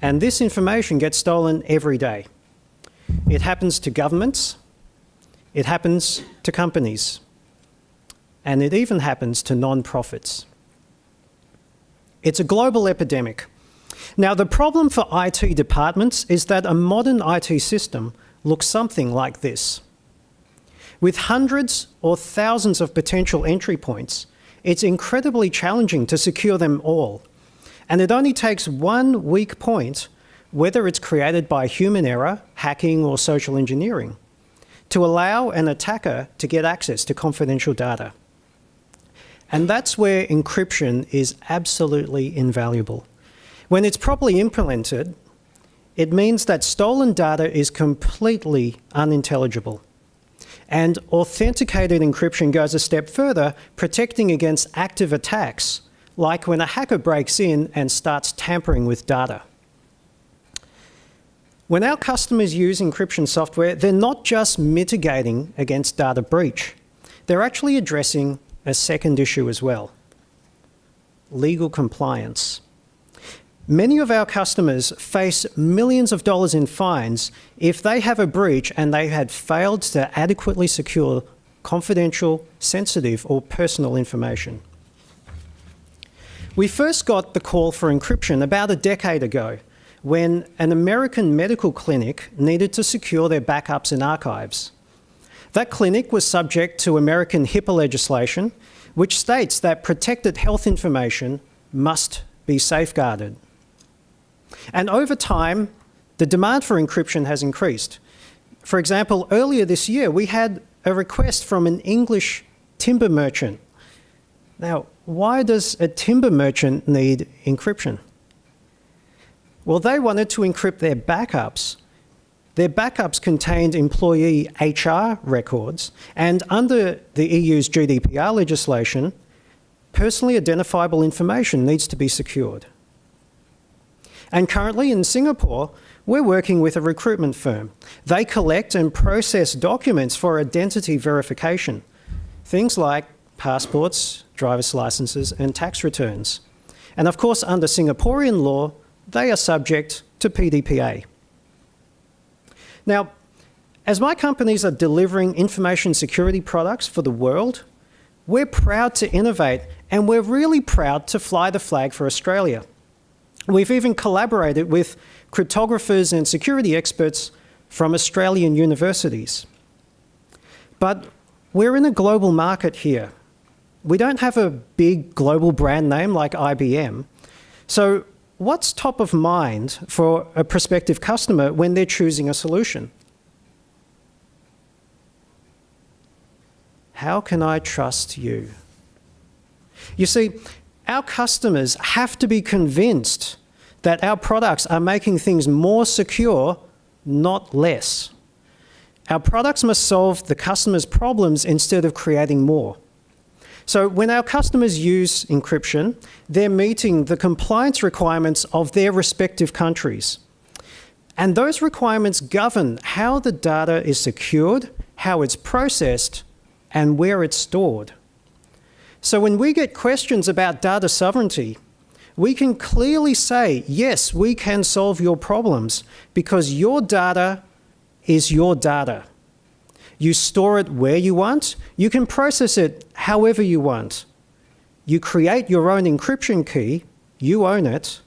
and this information gets stolen every day. It happens to governments, it happens to companies, and it even happens to non-profits. It's a global epidemic. Now, the problem for IT departments is that a modern IT system looks something like this. With hundreds or thousands of potential entry points, it's incredibly challenging to secure them all. And it only takes one weak point, whether it's created by human error, hacking, or social engineering, to allow an attacker to get access to confidential data. And that's where encryption is absolutely invaluable. When it's properly implemented, it means that stolen data is completely unintelligible. And authenticated encryption goes a step further, protecting against active attacks, like when a hacker breaks in and starts tampering with data. When our customers use encryption software, they're not just mitigating against data breach. They're actually addressing a second issue as well: legal compliance. Many of our customers face millions of dollars in fines if they have a breach and they had failed to adequately secure confidential, sensitive, or personal information. We first got the call for encryption about a decade ago, when an American medical clinic needed to secure their backups and archives. That clinic was subject to American HIPAA legislation, which states that protected health information must be safeguarded. And over time, the demand for encryption has increased. For example, earlier this year, we had a request from an English timber merchant. Now, why does a timber merchant need encryption? Well, they wanted to encrypt their backups. Their backups contained employee HR records, and under the EU's GDPR legislation, personally identifiable information needs to be secured. And currently in Singapore, we're working with a recruitment firm. They collect and process documents for identity verification, things like passports, driver's licenses, and tax returns. And of course, under Singaporean law, they are subject to PDPA. Now, as my companies are delivering information security products for the world, we're proud to innovate, and we're really proud to fly the flag for Australia. We've even collaborated with cryptographers and security experts from Australian universities. But we're in a global market here. We don't have a big global brand name like IBM. So what's top of mind for a prospective customer when they're choosing a solution? How can I trust you? You see, our customers have to be convinced that our products are making things more secure, not less. Our products must solve the customer's problems instead of creating more. So when our customers use encryption, they're meeting the compliance requirements of their respective countries. And those requirements govern how the data is secured, how it's processed, and where it's stored. So when we get questions about data sovereignty, we can clearly say, yes, we can solve your problems because your data is your data. You store it where you want. You can process it however you want. You create your own encryption key. You own it.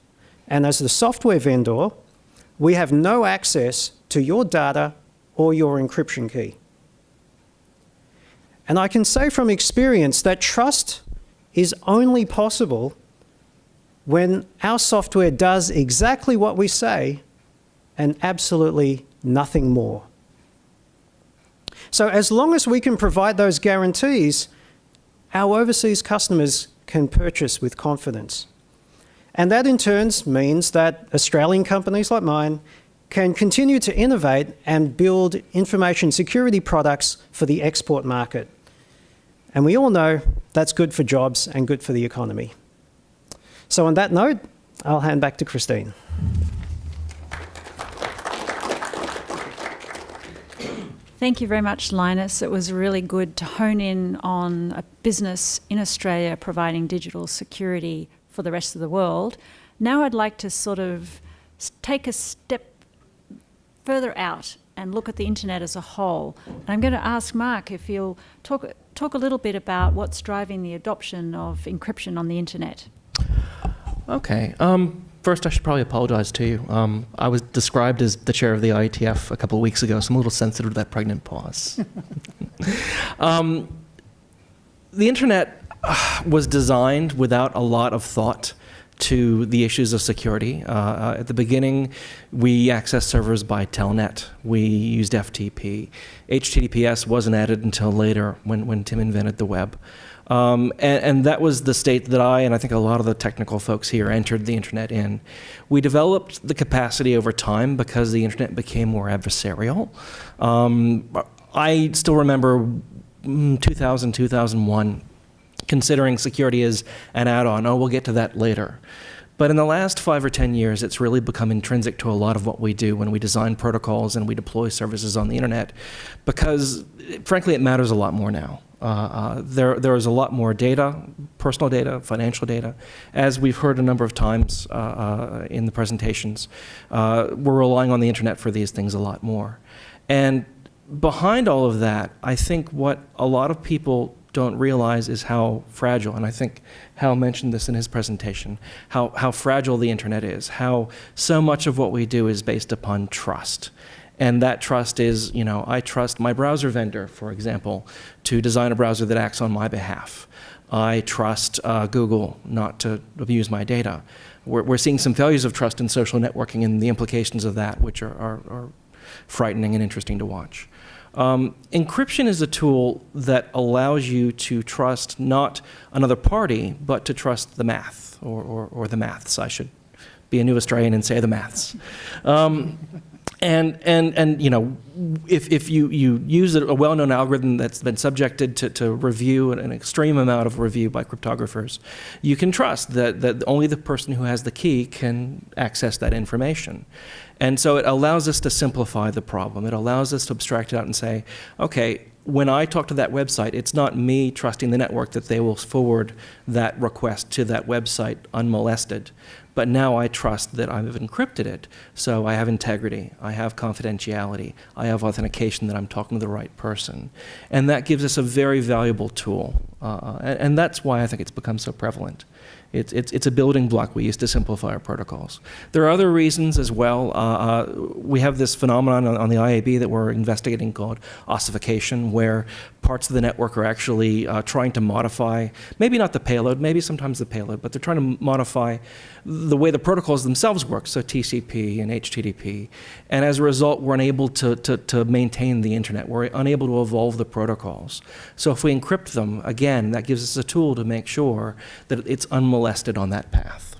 And as the software vendor, we have no access to your data or your encryption key. And I can say from experience that trust is only possible when our software does exactly what we say and absolutely nothing more. So as long as we can provide those guarantees, our overseas customers can purchase with confidence. And that in turn means that Australian companies like mine can continue to innovate and build information security products for the export market. And we all know that's good for jobs and good for the economy. So on that note, I'll hand back to Christine. Thank you very much, Linus. It was really good to hone in on a business in Australia providing digital security for the rest of the world. Now I'd like to sort of take a step further out and look at the internet as a whole. And I'm going to ask Mark if you'll talk a little bit about what's driving the adoption of encryption on the internet. Okay. First, I should probably apologize to you. I was described as the chair of the IETF a couple of weeks ago, so I'm a little sensitive to that pregnant pause. The internet was designed without a lot of thought to the issues of security. At the beginning, we accessed servers by telnet. We used FTP. HTTPS wasn't added until later when Tim invented the web. And that was the state that I think a lot of the technical folks here entered the internet in. We developed the capacity over time because the internet became more adversarial. I still remember 2000, 2001, considering security as an add-on. Oh, we'll get to that later. But in the last 5 or 10 years, it's really become intrinsic to a lot of what we do when we design protocols and we deploy services on the internet, because frankly, it matters a lot more now. There is a lot more data, personal data, financial data. As we've heard a number of times in the presentations, we're relying on the internet for these things a lot more. And behind all of that, I think what a lot of people don't realize is how fragile, and I think Hal mentioned this in his presentation, how fragile the internet is, how so much of what we do is based upon trust. And that trust is, I trust my browser vendor, for example, to design a browser that acts on my behalf. I trust Google not to abuse my data. We're seeing some failures of trust in social networking and the implications of that, which are frightening and interesting to watch. Encryption is a tool that allows you to trust not another party, but to trust the math, or the maths. I should be a new Australian and say the maths. And if you use a well-known algorithm that's been subjected to review, an extreme amount of review by cryptographers, you can trust that only the person who has the key can access that information. And so it allows us to simplify the problem. It allows us to abstract it out and say, okay, when I talk to that website, it's not me trusting the network that they will forward that request to that website unmolested. But now I trust that I've encrypted it, so I have integrity, I have confidentiality, I have authentication that I'm talking to the right person. And that gives us a very valuable tool. And that's why I think it's become so prevalent. It's a building block we use to simplify our protocols. There are other reasons as well. We have this phenomenon on the IAB that we're investigating called ossification, where parts of the network are actually trying to modify, maybe not the payload, maybe sometimes the payload, but they're trying to modify the way the protocols themselves work, so TCP and HTTP, and as a result, we're unable to maintain the internet. We're unable to evolve the protocols. So if we encrypt them, again, that gives us a tool to make sure that it's unmolested on that path.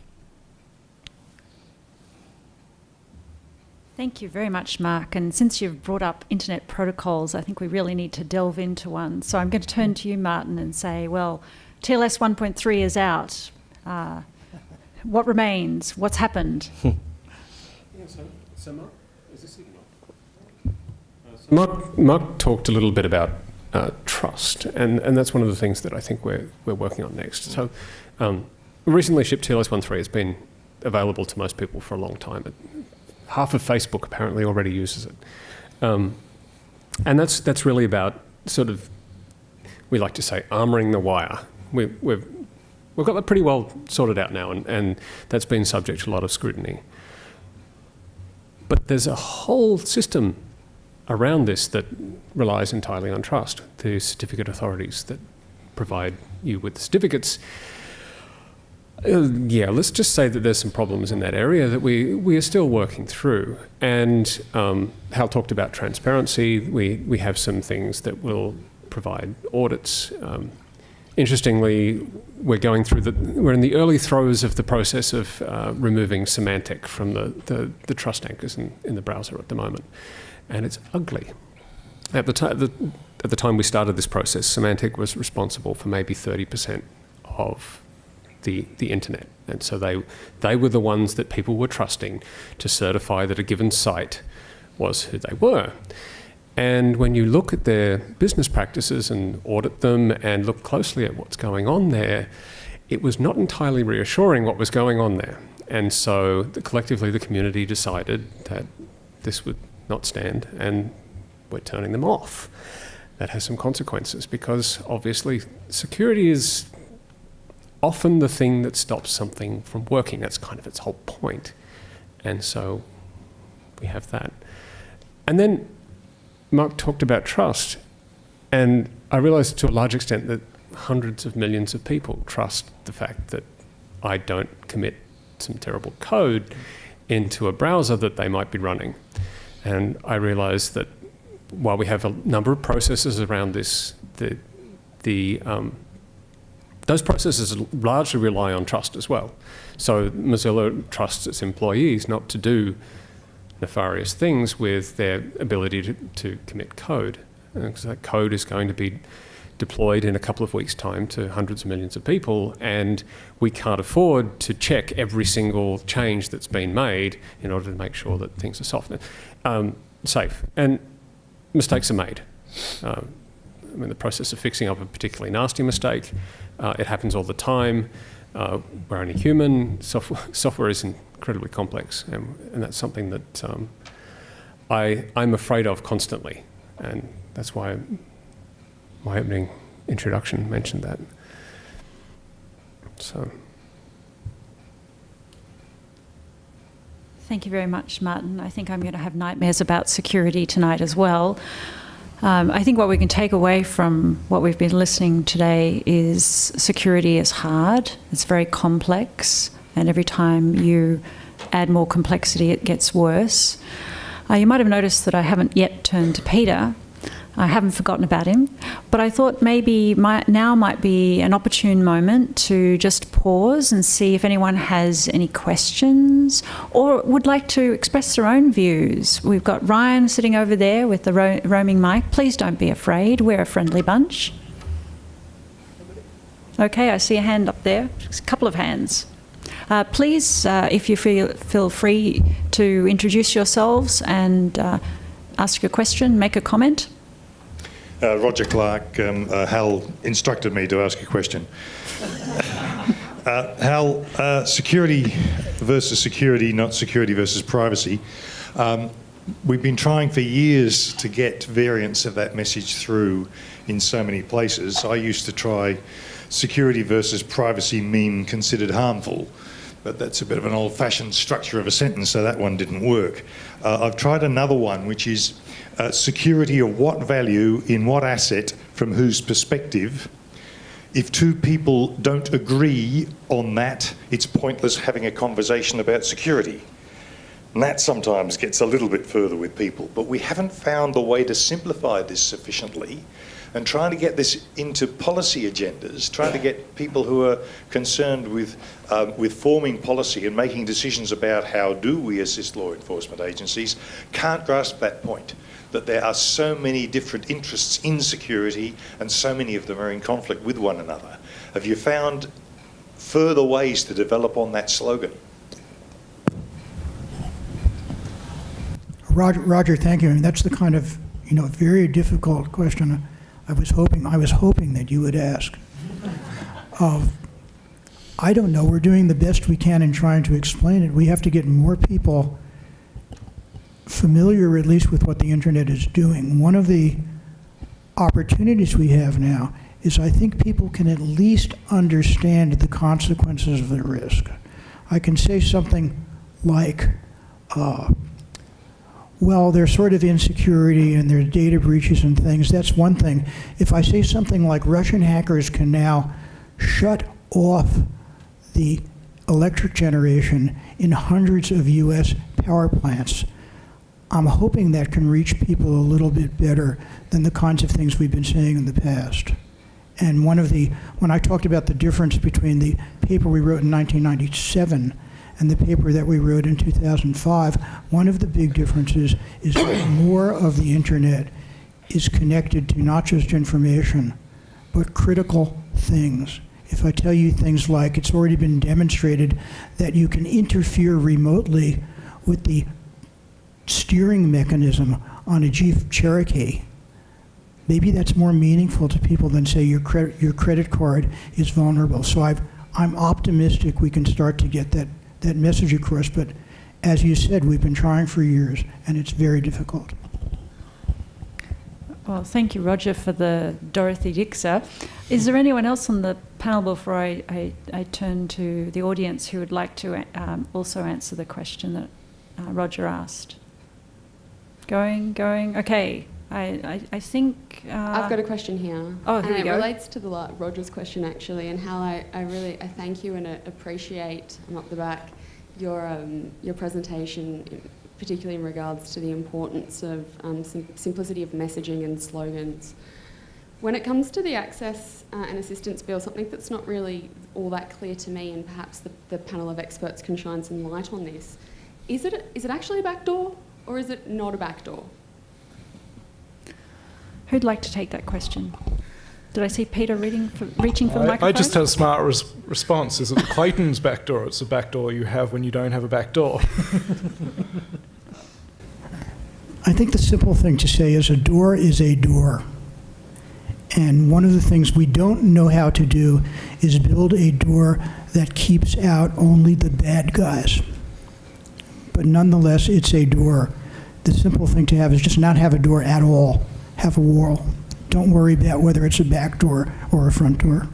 Thank you very much, Mark. And since you've brought up internet protocols, I think we really need to delve into one. So I'm going to turn to you, Martin, and say, well, TLS 1.3 is out. What remains? What's happened? So Mark, is this Mark talked a little bit about trust, and that's one of the things that I think we're working on next. So recently shipped TLS 1.3 has been available to most people for a long time. Half of Facebook apparently already uses it. And that's really about sort of, we like to say, armouring the wire. We've got that pretty well sorted out now, and that's been subject to a lot of scrutiny. But there's a whole system around this that relies entirely on trust. The certificate authorities that provide you with the certificates. Let's just say that there's some problems in that area that we are still working through. And Hal talked about transparency. We have some things that will provide audits. Interestingly, we're in the early throes of the process of removing Symantec from the trust anchors in the browser at the moment, and it's ugly. At the time we started this process, Symantec was responsible for maybe 30% of the internet, and so they were the ones that people were trusting to certify that a given site was who they were. And when you look at their business practices and audit them and look closely at what's going on there, it was not entirely reassuring what was going on there. And so collectively the community decided that this would not stand, and we're turning them off. That has some consequences, because obviously security is often the thing that stops something from working. That's kind of its whole point. And so we have that. And then Mark talked about trust, and I realised to a large extent that hundreds of millions of people trust the fact that I don't commit some terrible code into a browser that they might be running. And I realised that while we have a number of processes around this, those processes largely rely on trust as well. So Mozilla trusts its employees not to do nefarious things with their ability to commit code. Because that code is going to be deployed in a couple of weeks' time to hundreds of millions of people, and we can't afford to check every single change that's been made in order to make sure that things are safe. And mistakes are made. In the process of fixing up a particularly nasty mistake, it happens all the time. We're only human. Software is incredibly complex, and that's something that I'm afraid of constantly, and that's why my opening introduction mentioned that. So. Thank you very much, Martin. I think I'm going to have nightmares about security tonight as well. I think what we can take away from what we've been listening today is security is hard, it's very complex, and every time you add more complexity, it gets worse. You might have noticed that I haven't yet turned to Peter. I haven't forgotten about him, but I thought maybe now might be an opportune moment to just pause and see if anyone has any questions or would like to express their own views. We've got Ryan sitting over there with the roaming mic. Please don't be afraid. We're a friendly bunch. Okay, I see a hand up there. Just a couple of hands. Please, if you feel free to introduce yourselves and ask a question, make a comment. Roger Clark. Hal instructed me to ask a question. Hal, security versus security, not security versus privacy. We've been trying for years to get variants of that message through in so many places. I used to try security versus privacy mean considered harmful, but that's a bit of an old-fashioned structure of a sentence, so that one didn't work. I've tried another one, which is security of what value in what asset from whose perspective If two people don't agree on that, it's pointless having a conversation about security. And that sometimes gets a little bit further with people. But we haven't found a way to simplify this sufficiently, and trying to get this into policy agendas, trying to get people who are concerned with forming policy and making decisions about how do we assist law enforcement agencies, can't grasp that point, that there are so many different interests in security and so many of them are in conflict with one another. Have you found further ways to develop on that slogan? Roger, thank you. And that's the kind of, very difficult question I was hoping that you would ask. I don't know. We're doing the best we can in trying to explain it. We have to get more people familiar, at least, with what the internet is doing. One of the opportunities we have now is I think people can at least understand the consequences of the risk. I can say something like, well, there's sort of insecurity and there's data breaches and things. That's one thing. If I say something like Russian hackers can now shut off the electric generation in hundreds of US power plants, I'm hoping that can reach people a little bit better than the kinds of things we've been saying in the past. And when I talked about the difference between the paper we wrote in 1997 and the paper that we wrote in 2005, one of the big differences is that more of the internet is connected to not just information, but critical things. If I tell you things like it's already been demonstrated that you can interfere remotely with the steering mechanism on a Jeep Cherokee, maybe that's more meaningful to people than say your credit card is vulnerable. So I'm optimistic we can start to get that message across, but as you said, we've been trying for years and it's very difficult. Well, thank you, Roger, for the Dorothy Dixer. Is there anyone else on the panel before I turn to the audience who would like to also answer the question that Roger asked? Going. Okay. I think... I've got a question here. Oh, here we go. And it relates to Roger's question, actually, and how I thank you and appreciate, I'm up the back, your presentation, particularly in regards to the importance of simplicity of messaging and slogans. When it comes to the access and assistance bill, something that's not really all that clear to me, and perhaps the panel of experts can shine some light on this, is it actually a backdoor or is it not a backdoor? Who'd like to take that question? Did I see Peter reaching for the microphone? I just had a smart response. Is it Clayton's backdoor? It's a backdoor you have when you don't have a backdoor. I think the simple thing to say is a door is a door. And one of the things we don't know how to do is build a door that keeps out only the bad guys. But nonetheless, it's a door. The simple thing to have is just not have a door at all. Have a wall. Don't worry about whether it's a back door or a front door.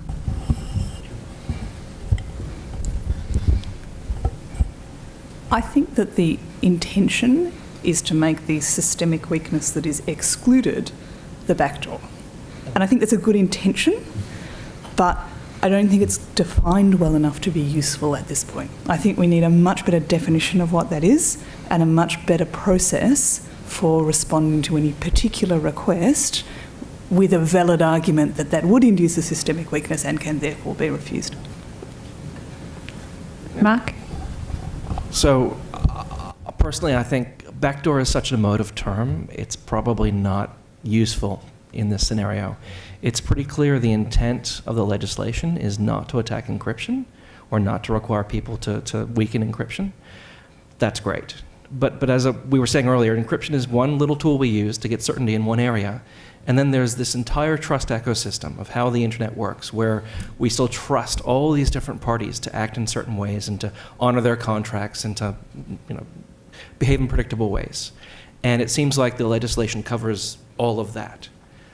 I think that the intention is to make the systemic weakness that is excluded the back door. And I think that's a good intention, but I don't think it's defined well enough to be useful at this point. I think we need a much better definition of what that is and a much better process for responding to any particular request with a valid argument that that would induce a systemic weakness and can therefore be refused. Mark? So, personally, I think backdoor is such an emotive term, it's probably not useful in this scenario. It's pretty clear the intent of the legislation is not to attack encryption or not to require people to weaken encryption. That's great. But as we were saying earlier, encryption is one little tool we use to get certainty in one area. And then there's this entire trust ecosystem of how the internet works, where we still trust all these different parties to act in certain ways and to honor their contracts and to behave in predictable ways. And it seems like the legislation covers all of that.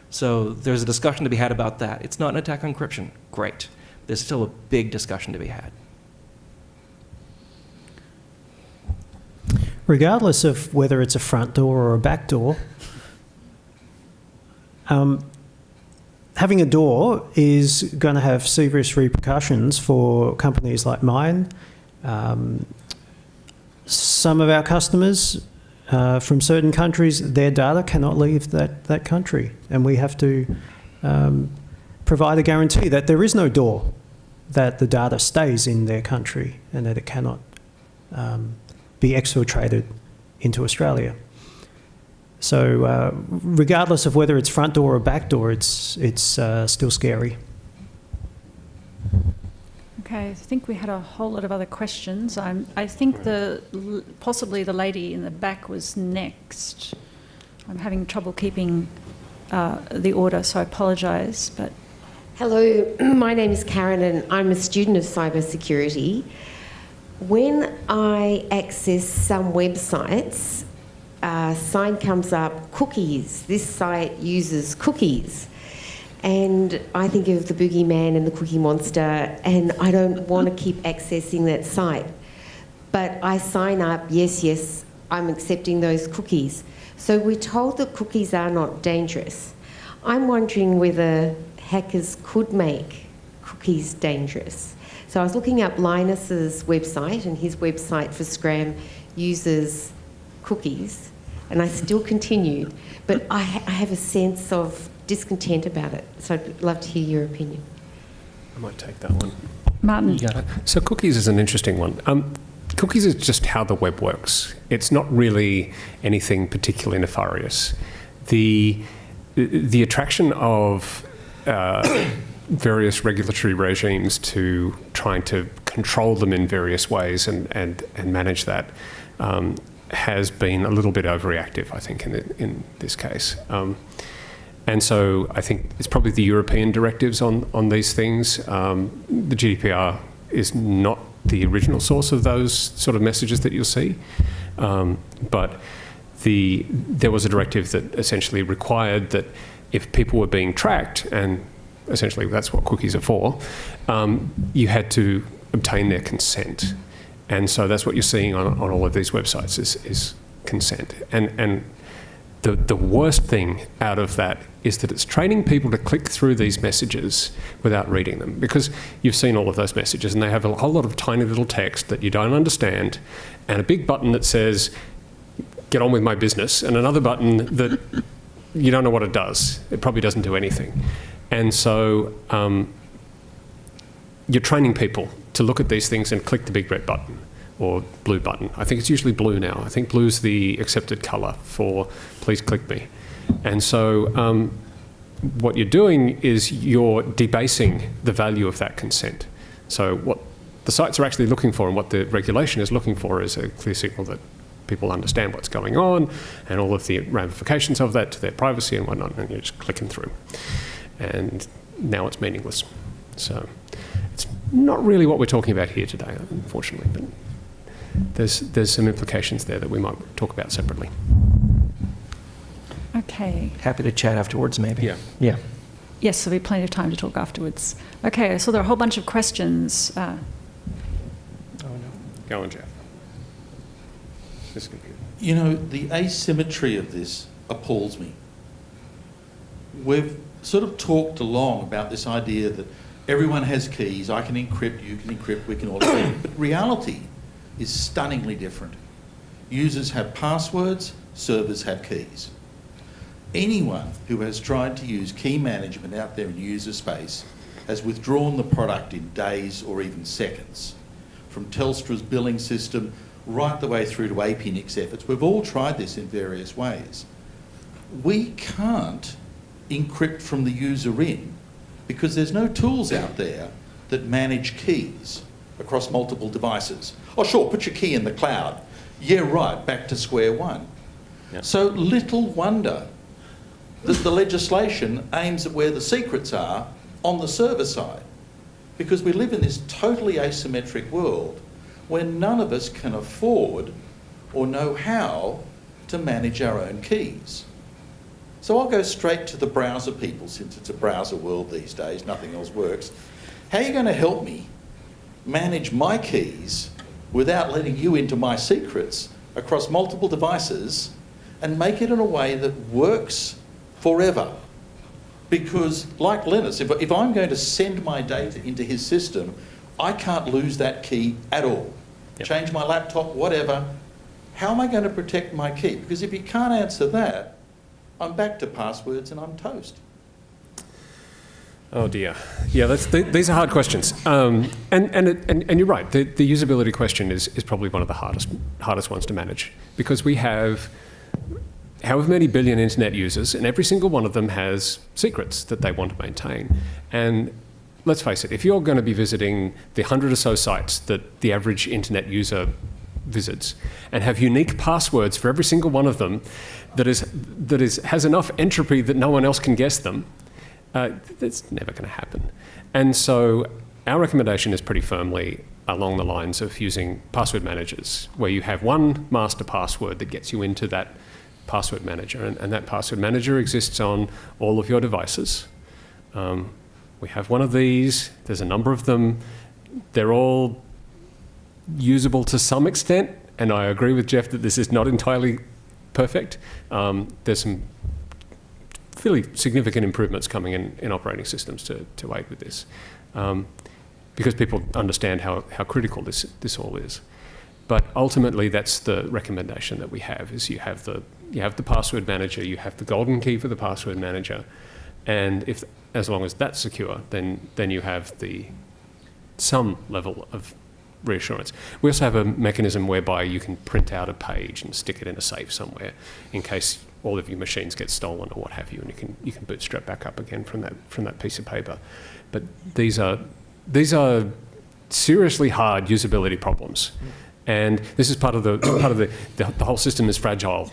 So there's a discussion to be had about that. It's not an attack on encryption. Great. There's still a big discussion to be had. Regardless of whether it's a front door or a back door, having a door is going to have serious repercussions for companies like mine. Some of our customers from certain countries, their data cannot leave that country, and we have to provide a guarantee that there is no door, that the data stays in their country and that it cannot be exfiltrated into Australia. So regardless of whether it's front door or back door, it's still scary. Okay, I think we had a whole lot of other questions. I think possibly the lady in the back was next. I'm having trouble keeping the order, so I apologise. But hello, my name is Karen, and I'm a student of cybersecurity. When I access some websites, a sign comes up, cookies. This site uses cookies. And I think of the boogeyman and the cookie monster, and I don't want to keep accessing that site. But I sign up, yes, I'm accepting those cookies. So we're told that cookies are not dangerous. I'm wondering whether hackers could make cookies dangerous. So I was looking up Linus's website, and his website for Scram uses cookies, and I still continue, but I have a sense of discontent about it. So I'd love to hear your opinion. I might take that one. Martin. You got it. So cookies is an interesting one. Cookies is just how the web works. It's not really anything particularly nefarious. The attraction of various regulatory regimes to trying to control them in various ways and manage that has been a little bit overreactive, I think, in this case. And so I think it's probably the European directives on these things. The GDPR is not the original source of those sort of messages that you'll see. But there was a directive that essentially required that if people were being tracked, and essentially that's what cookies are for, you had to obtain their consent. And so that's what you're seeing on all of these websites is consent. And the worst thing out of that is that it's training people to click through these messages without reading them, because you've seen all of those messages and they have a whole lot of tiny little text that you don't understand, and a big button that says, get on with my business, and another button that you don't know what it does. It probably doesn't do anything. And so you're training people to look at these things and click the big red button or blue button. I think it's usually blue now. I think blue's the accepted colour for please click me. And so what you're doing is you're debasing the value of that consent. So what the sites are actually looking for and what the regulation is looking for is a clear signal that people understand what's going on and all of the ramifications of that to their privacy and whatnot, and you're just clicking through. And now it's meaningless. So it's not really what we're talking about here today, unfortunately, but there's some implications there that we might talk about separately. Okay. Happy to chat afterwards, maybe. Yeah. Yes, there'll be plenty of time to talk afterwards. Okay, so there are a whole bunch of questions. Oh, no. Go on, Jeff. This is good. You know, the asymmetry of this appalls me. We've sort of talked along about this idea that everyone has keys, I can encrypt, you can encrypt, we can all encrypt, but reality is stunningly different. Users have passwords, servers have keys. Anyone who has tried to use key management out there in user space has withdrawn the product in days or even seconds. From Telstra's billing system right the way through to APNIC's efforts, we've all tried this in various ways. We can't encrypt from the user in because there's no tools out there that manage keys across multiple devices. Oh sure, put your key in the cloud. Yeah right, back to square one. Yep. So little wonder that the legislation aims at where the secrets are on the server side, because we live in this totally asymmetric world where none of us can afford or know how to manage our own keys. So I'll go straight to the browser people, since it's a browser world these days, nothing else works. How are you going to help me manage my keys without letting you into my secrets across multiple devices and make it in a way that works forever? Because, like Linus, if I'm going to send my data into his system, I can't lose that key at all. Yep. Change my laptop, whatever. How am I going to protect my key? Because if you can't answer that, I'm back to passwords and I'm toast. Oh dear. Yeah, these are hard questions. And you're right. The usability question is probably one of the hardest ones to manage, because we have however many billion internet users, and every single one of them has secrets that they want to maintain. And let's face it, if you're going to be visiting the 100 or so sites that the average internet user visits and have unique passwords for every single one of them that has enough entropy that no one else can guess them, that's never going to happen. And so our recommendation is pretty firmly along the lines of using password managers, where you have one master password that gets you into that password manager, and that password manager exists on all of your devices. We have one of these. There's a number of them. They're all usable to some extent, and I agree with Jeff that this is not entirely perfect. There's some fairly significant improvements coming in operating systems to aid with this, because people understand how critical this all is. But ultimately, that's the recommendation that we have: is you have the password manager, you have the golden key for the password manager, and as long as that's secure, then you have some level of reassurance. We also have a mechanism whereby you can print out a page and stick it in a safe somewhere in case all of your machines get stolen or what have you, and you can bootstrap back up again from that piece of paper. But these are seriously hard usability problems, and this is part of the whole system is fragile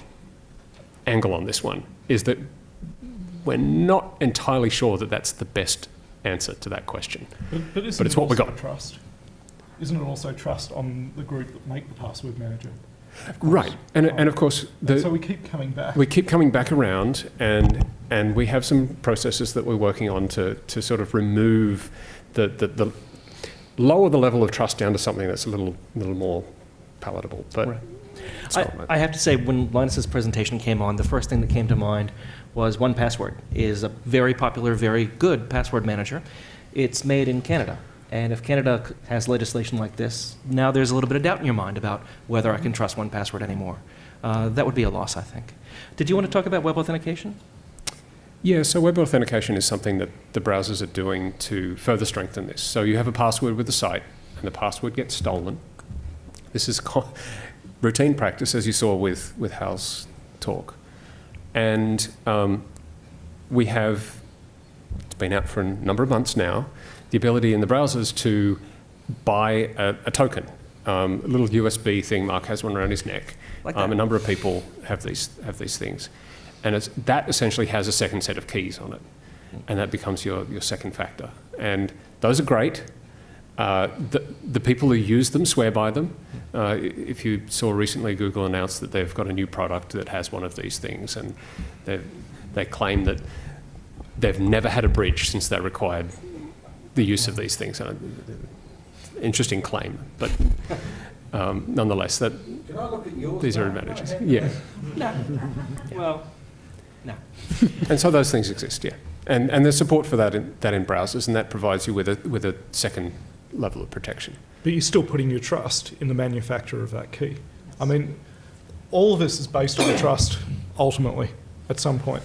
angle on this one, is that we're not entirely sure that that's the best answer to that question. But it's what we got. Trust? Isn't it also trust on the group that make the password manager? Right, and of course... so we keep coming back. We keep coming back around, and we have some processes that we're working on to sort of remove the lower the level of trust down to something that's a little more palatable. But right. I have to say, when Linus's presentation came on, the first thing that came to mind was 1Password is a very popular, very good password manager. It's made in Canada. And if Canada has legislation like this, now there's a little bit of doubt in your mind about whether I can trust 1Password anymore. That would be a loss, I think. Did you want to talk about web authentication? Yeah, so web authentication is something that the browsers are doing to further strengthen this. So you have a password with the site, and the password gets stolen. This is routine practice, as you saw with Hal's talk. And we have, it's been out for a number of months now, the ability in the browsers to buy a token, a little USB thing. Mark has one around his neck. Like that. A number of people have these things, and that essentially has a second set of keys on it, and that becomes your second factor. And those are great. The people who use them swear by them. If you saw recently, Google announced that they've got a new product that has one of these things, and they claim that they've never had a breach since they required the use of these things. Interesting claim, but nonetheless, Can I look at yours? these are advantages. Yeah. No. Well, no. And so those things exist, yeah. And there's support for that in browsers, and that provides you with a second level of protection. But you're still putting your trust in the manufacturer of that key. I mean, all of this is based on trust, ultimately, at some point.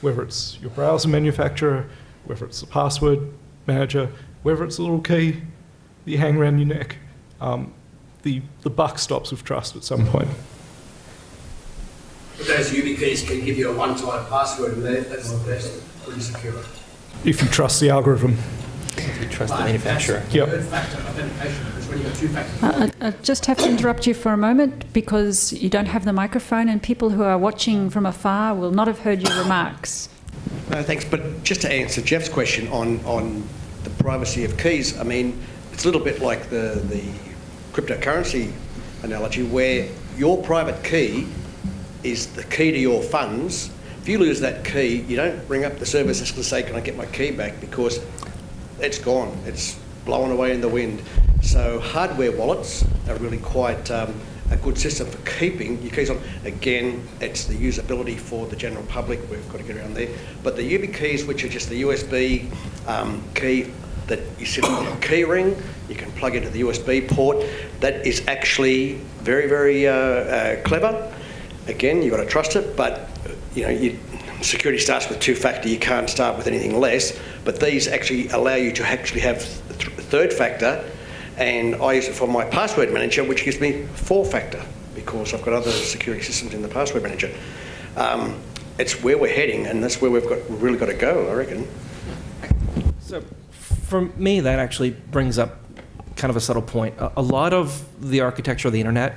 Whether it's your browser manufacturer, whether it's the password manager, whether it's a little key that you hang around your neck, the buck stops with trust at some point. But those YubiKeys can give you a one-time password, and that's pretty secure. If you trust the algorithm. If you trust the manufacturer. Yep. Third-factor authentication, because when you've got two-factor... I just have to interrupt you for a moment because you don't have the microphone, and people who are watching from afar will not have heard your remarks. No, thanks. But just to answer Jeff's question on the privacy of keys, I mean, it's a little bit like the cryptocurrency analogy, where your private key is the key to your funds. If you lose that key, you don't ring up the service desk and say, can I get my key back? Because it's gone. It's blown away in the wind. So hardware wallets are really quite a a good system for keeping your keys on. Again, it's the usability for the general public. We've got to get around there. But the YubiKeys, which are just the USB key that you sit on a key ring, you can plug into the USB port. That is actually very, very clever. Again, you've got to trust it, but security starts with two-factor. You can't start with anything less. But these actually allow you to actually have third factor, and I use it for my password manager, which gives me four-factor because I've got other security systems in the password manager. It's where we're heading, and that's where we've really got to go, I reckon. So for me, that actually brings up kind of a subtle point. A lot of the architecture of the internet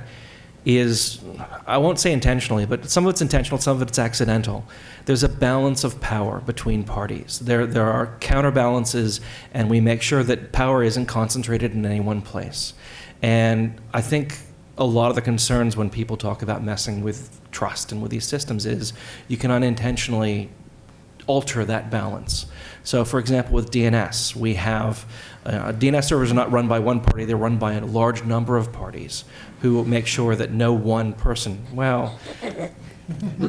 is, I won't say intentionally, but some of it's intentional, some of it's accidental. There's a balance of power between parties. There are counterbalances, and we make sure that power isn't concentrated in any one place. And I think a lot of the concerns when people talk about messing with trust and with these systems is you can unintentionally alter that balance. So for example, with DNS, we have DNS servers are not run by one party, they're run by a large number of parties who make sure that no one person,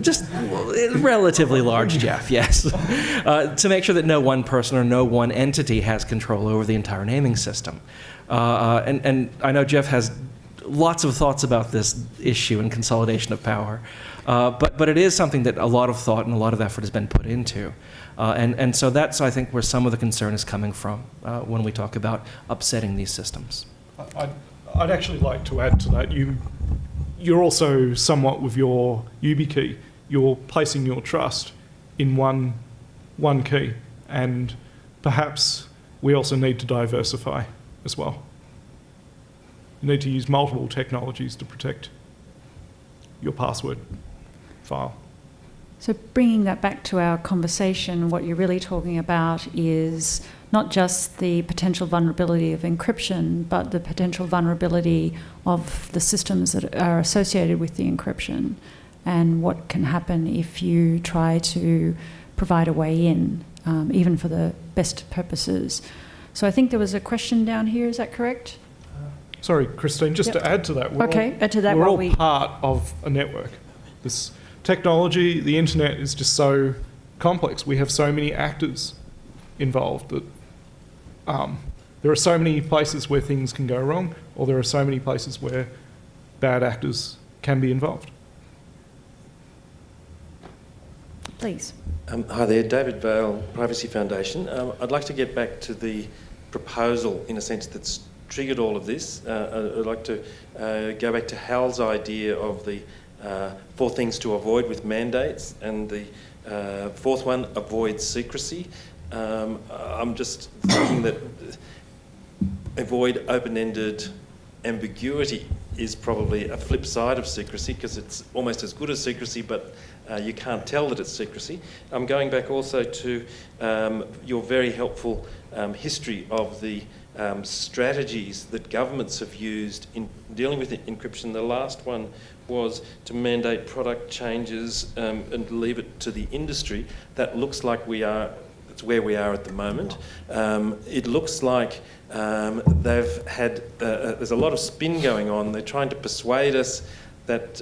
just relatively large, Jeff, yes, to make sure that no one person or no one entity has control over the entire naming system. And I know Jeff has lots of thoughts about this issue and consolidation of power, but it is something that a lot of thought and a lot of effort has been put into. And so that's, I think, where some of the concern is coming from when we talk about upsetting these systems. I'd actually like to add to that. You're also somewhat with your YubiKey. You're placing your trust in one key, and perhaps we also need to diversify as well. You need to use multiple technologies to protect your password file. So bringing that back to our conversation, what you're really talking about is not just the potential vulnerability of encryption, but the potential vulnerability of the systems that are associated with the encryption, and what can happen if you try to provide a way in, even for the best purposes. So I think there was a question down here, is that correct? Sorry, Christine, just to add to that. We're all part of a network. This technology, the internet, is just so complex. We have so many actors involved that there are so many places where things can go wrong, or there are so many places where bad actors can be involved. Please. Hi there, David Vale, Privacy Foundation. I'd like to get back to the proposal, in a sense, that's triggered all of this. I'd like to go back to Hal's idea of the 4 things to avoid with mandates, and the 4th one, avoid secrecy. I'm just thinking that avoid open-ended ambiguity is probably a flip side of secrecy, because it's almost as good as secrecy, but you can't tell that it's secrecy. I'm going back also to your very helpful history of the strategies that governments have used in dealing with encryption. The last one was to mandate product changes and leave it to the industry. That looks like it's where we are at the moment. It looks like they've had, there's a lot of spin going on. They're trying to persuade us that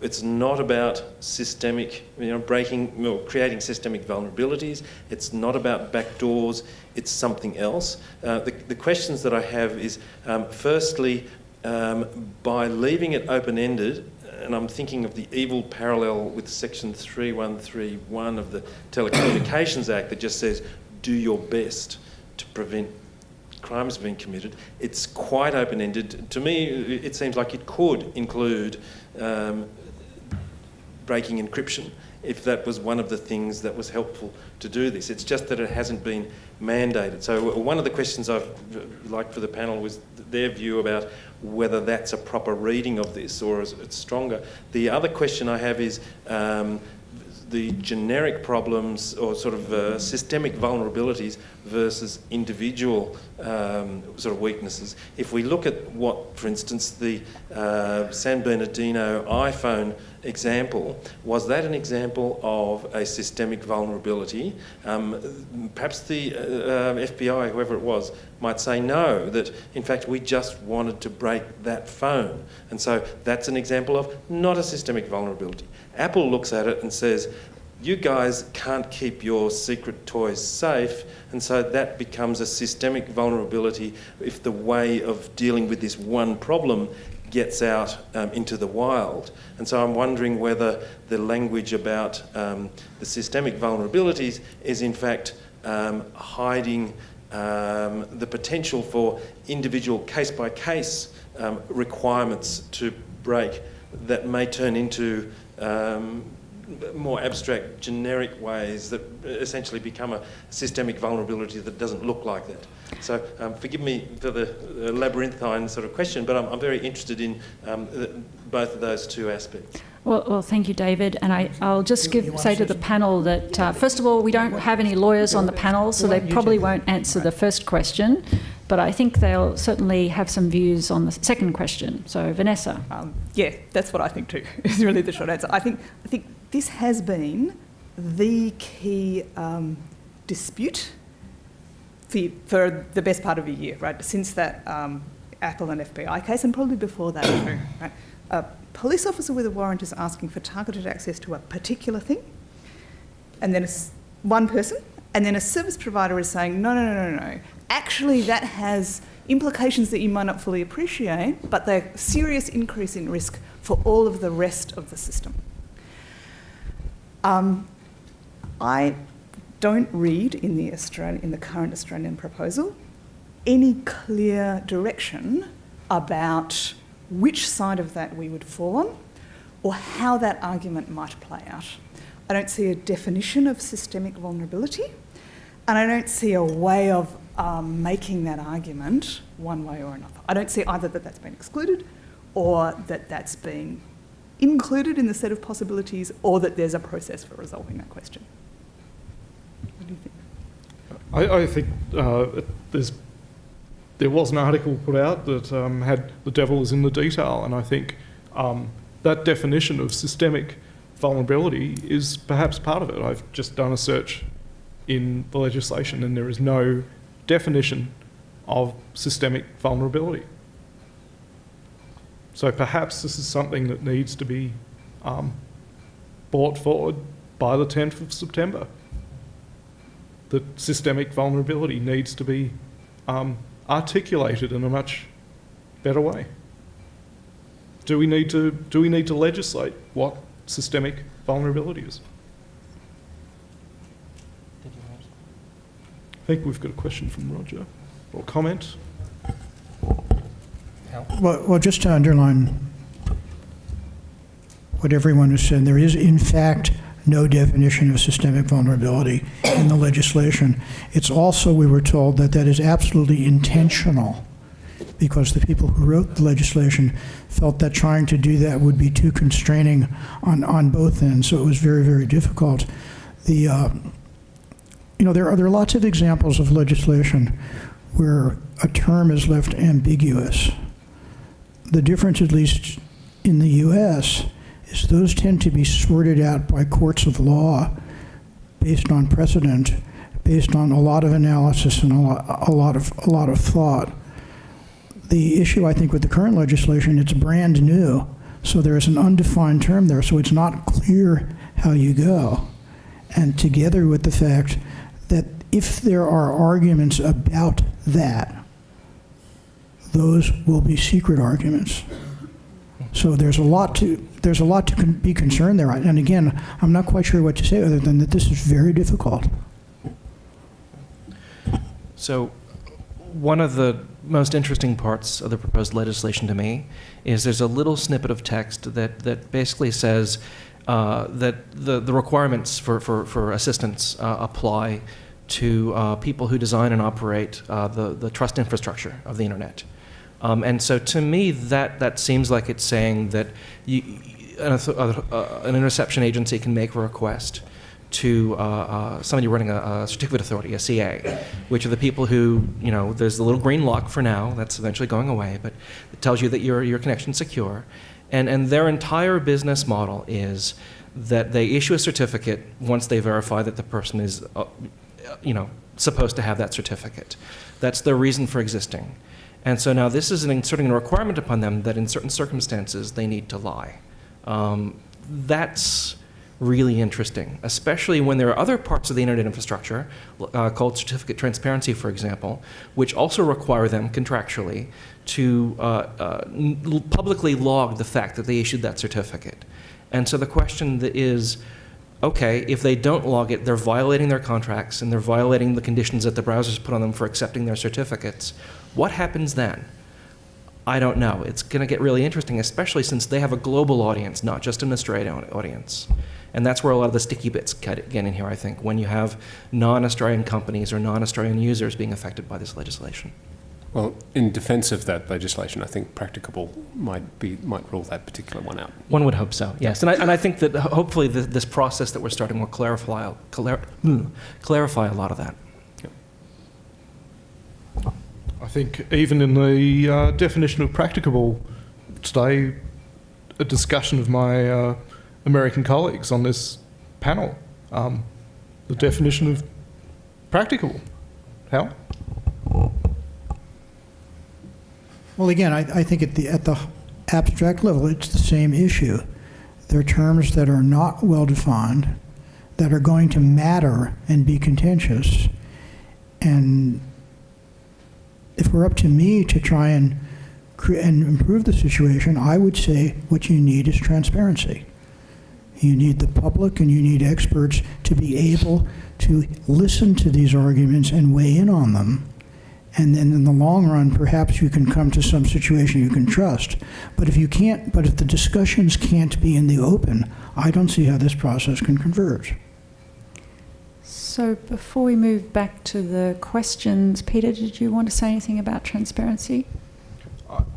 it's not about systemic, breaking or creating systemic vulnerabilities. It's not about backdoors. It's something else. The questions that I have is, firstly, by leaving it open-ended, and I'm thinking of the evil parallel with Section 3131 of the Telecommunications Act that just says, do your best to prevent crimes being committed. It's quite open-ended. To me, it seems like it could include breaking encryption, if that was one of the things that was helpful to do this. It's just that it hasn't been mandated. So one of the questions I've liked for the panel was their view about whether that's a proper reading of this or is it stronger. The other question I have is the generic problems or sort of systemic vulnerabilities versus individual sort of weaknesses. If we look at what, for instance, the San Bernardino iPhone example, was that an example of a systemic vulnerability? Perhaps the FBI, whoever it was, might say no, that in fact we just wanted to break that phone. And so that's an example of not a systemic vulnerability. Apple looks at it and says, you guys can't keep your secret toys safe, and so that becomes a systemic vulnerability if the way of dealing with this one problem gets out into the wild. And so I'm wondering whether the language about the systemic vulnerabilities is in fact hiding the potential for individual case-by-case requirements to break that may turn into more abstract, generic ways that essentially become a systemic vulnerability that doesn't look like that. So forgive me for the labyrinthine sort of question, but I'm very interested in both of those two aspects. Well, thank you, David. And I'll just say to the panel that, first of all, we don't have any lawyers on the panel, so they probably won't answer the first question, but I think they'll certainly have some views on the second question. So, Vanessa. Yeah, that's what I think too, is really the short answer. I think this has been the key dispute for the best part of a year, right? Since that Apple and FBI case, and probably before that too, right? A police officer with a warrant is asking for targeted access to a particular thing, and then one person, and then a service provider is saying, no. Actually, that has implications that you might not fully appreciate, but they're a serious increase in risk for all of the rest of the system. I don't read in the current Australian proposal any clear direction about which side of that we would fall on or how that argument might play out. I don't see a definition of systemic vulnerability, and I don't see a way of making that argument one way or another. I don't see either that that's been excluded or that that's been included in the set of possibilities or that there's a process for resolving that question. What do you think? I think there was an article put out that had the devil is in the detail, and I think that definition of systemic vulnerability is perhaps part of it. I've just done a search in the legislation and there is no definition of systemic vulnerability. So perhaps this is something that needs to be brought forward by the 10th of September. That systemic vulnerability needs to be articulated in a much better way. Do we need to legislate what systemic vulnerability is? I think we've got a question from Roger, or comment. Well, just to underline what everyone has said, there is in fact no definition of systemic vulnerability in the legislation. It's also, we were told, that is absolutely intentional because the people who wrote the legislation felt that trying to do that would be too constraining on both ends, so it was very, very difficult. There are lots of examples of legislation where a term is left ambiguous. The difference, at least in the US, is those tend to be sorted out by courts of law based on precedent, based on a lot of analysis and a lot of thought. The issue, I think, with the current legislation, it's brand new, so there's an undefined term there, so it's not clear how you go. And together with the fact that if there are arguments about that, those will be secret arguments. So there's a lot to be concerned there. And again, I'm not quite sure what to say other than that this is very difficult. So one of the most interesting parts of the proposed legislation to me is there's a little snippet of text that basically says that the requirements for assistance apply to people who design and operate the trust infrastructure of the internet. And so to me, that seems like it's saying that an interception agency can make a request to somebody running a certificate authority, a CA, which are the people who, there's the little green lock for now, that's eventually going away, but it tells you that your connection's secure. And their entire business model is that they issue a certificate once they verify that the person is, supposed to have that certificate. That's their reason for existing. And so now this is inserting a requirement upon them that in certain circumstances they need to lie. That's really interesting, especially when there are other parts of the internet infrastructure, called certificate transparency, for example, which also require them contractually to publicly log the fact that they issued that certificate. And so the question is, okay, if they don't log it, they're violating their contracts and they're violating the conditions that the browsers put on them for accepting their certificates. What happens then? I don't know. It's going to get really interesting, especially since they have a global audience, not just an Australian audience. And that's where a lot of the sticky bits get in here, I think, when you have non-Australian companies or non-Australian users being affected by this legislation. Well, in defence of that legislation, I think Practicable might rule that particular one out. One would hope so, yes. And I think that hopefully this process that we're starting will clarify a lot of that. I think even in the definition of practicable today, a discussion of my American colleagues on this panel, the definition of practicable. How? Well, again, I think at the abstract level, it's the same issue. There are terms that are not well defined, that are going to matter and be contentious. And if we're up to me to try and improve the situation, I would say what you need is transparency. You need the public and you need experts to be able to listen to these arguments and weigh in on them. And then in the long run, perhaps you can come to some situation you can trust. But if the discussions can't be in the open, I don't see how this process can converge. So before we move back to the questions, Peter, did you want to say anything about transparency?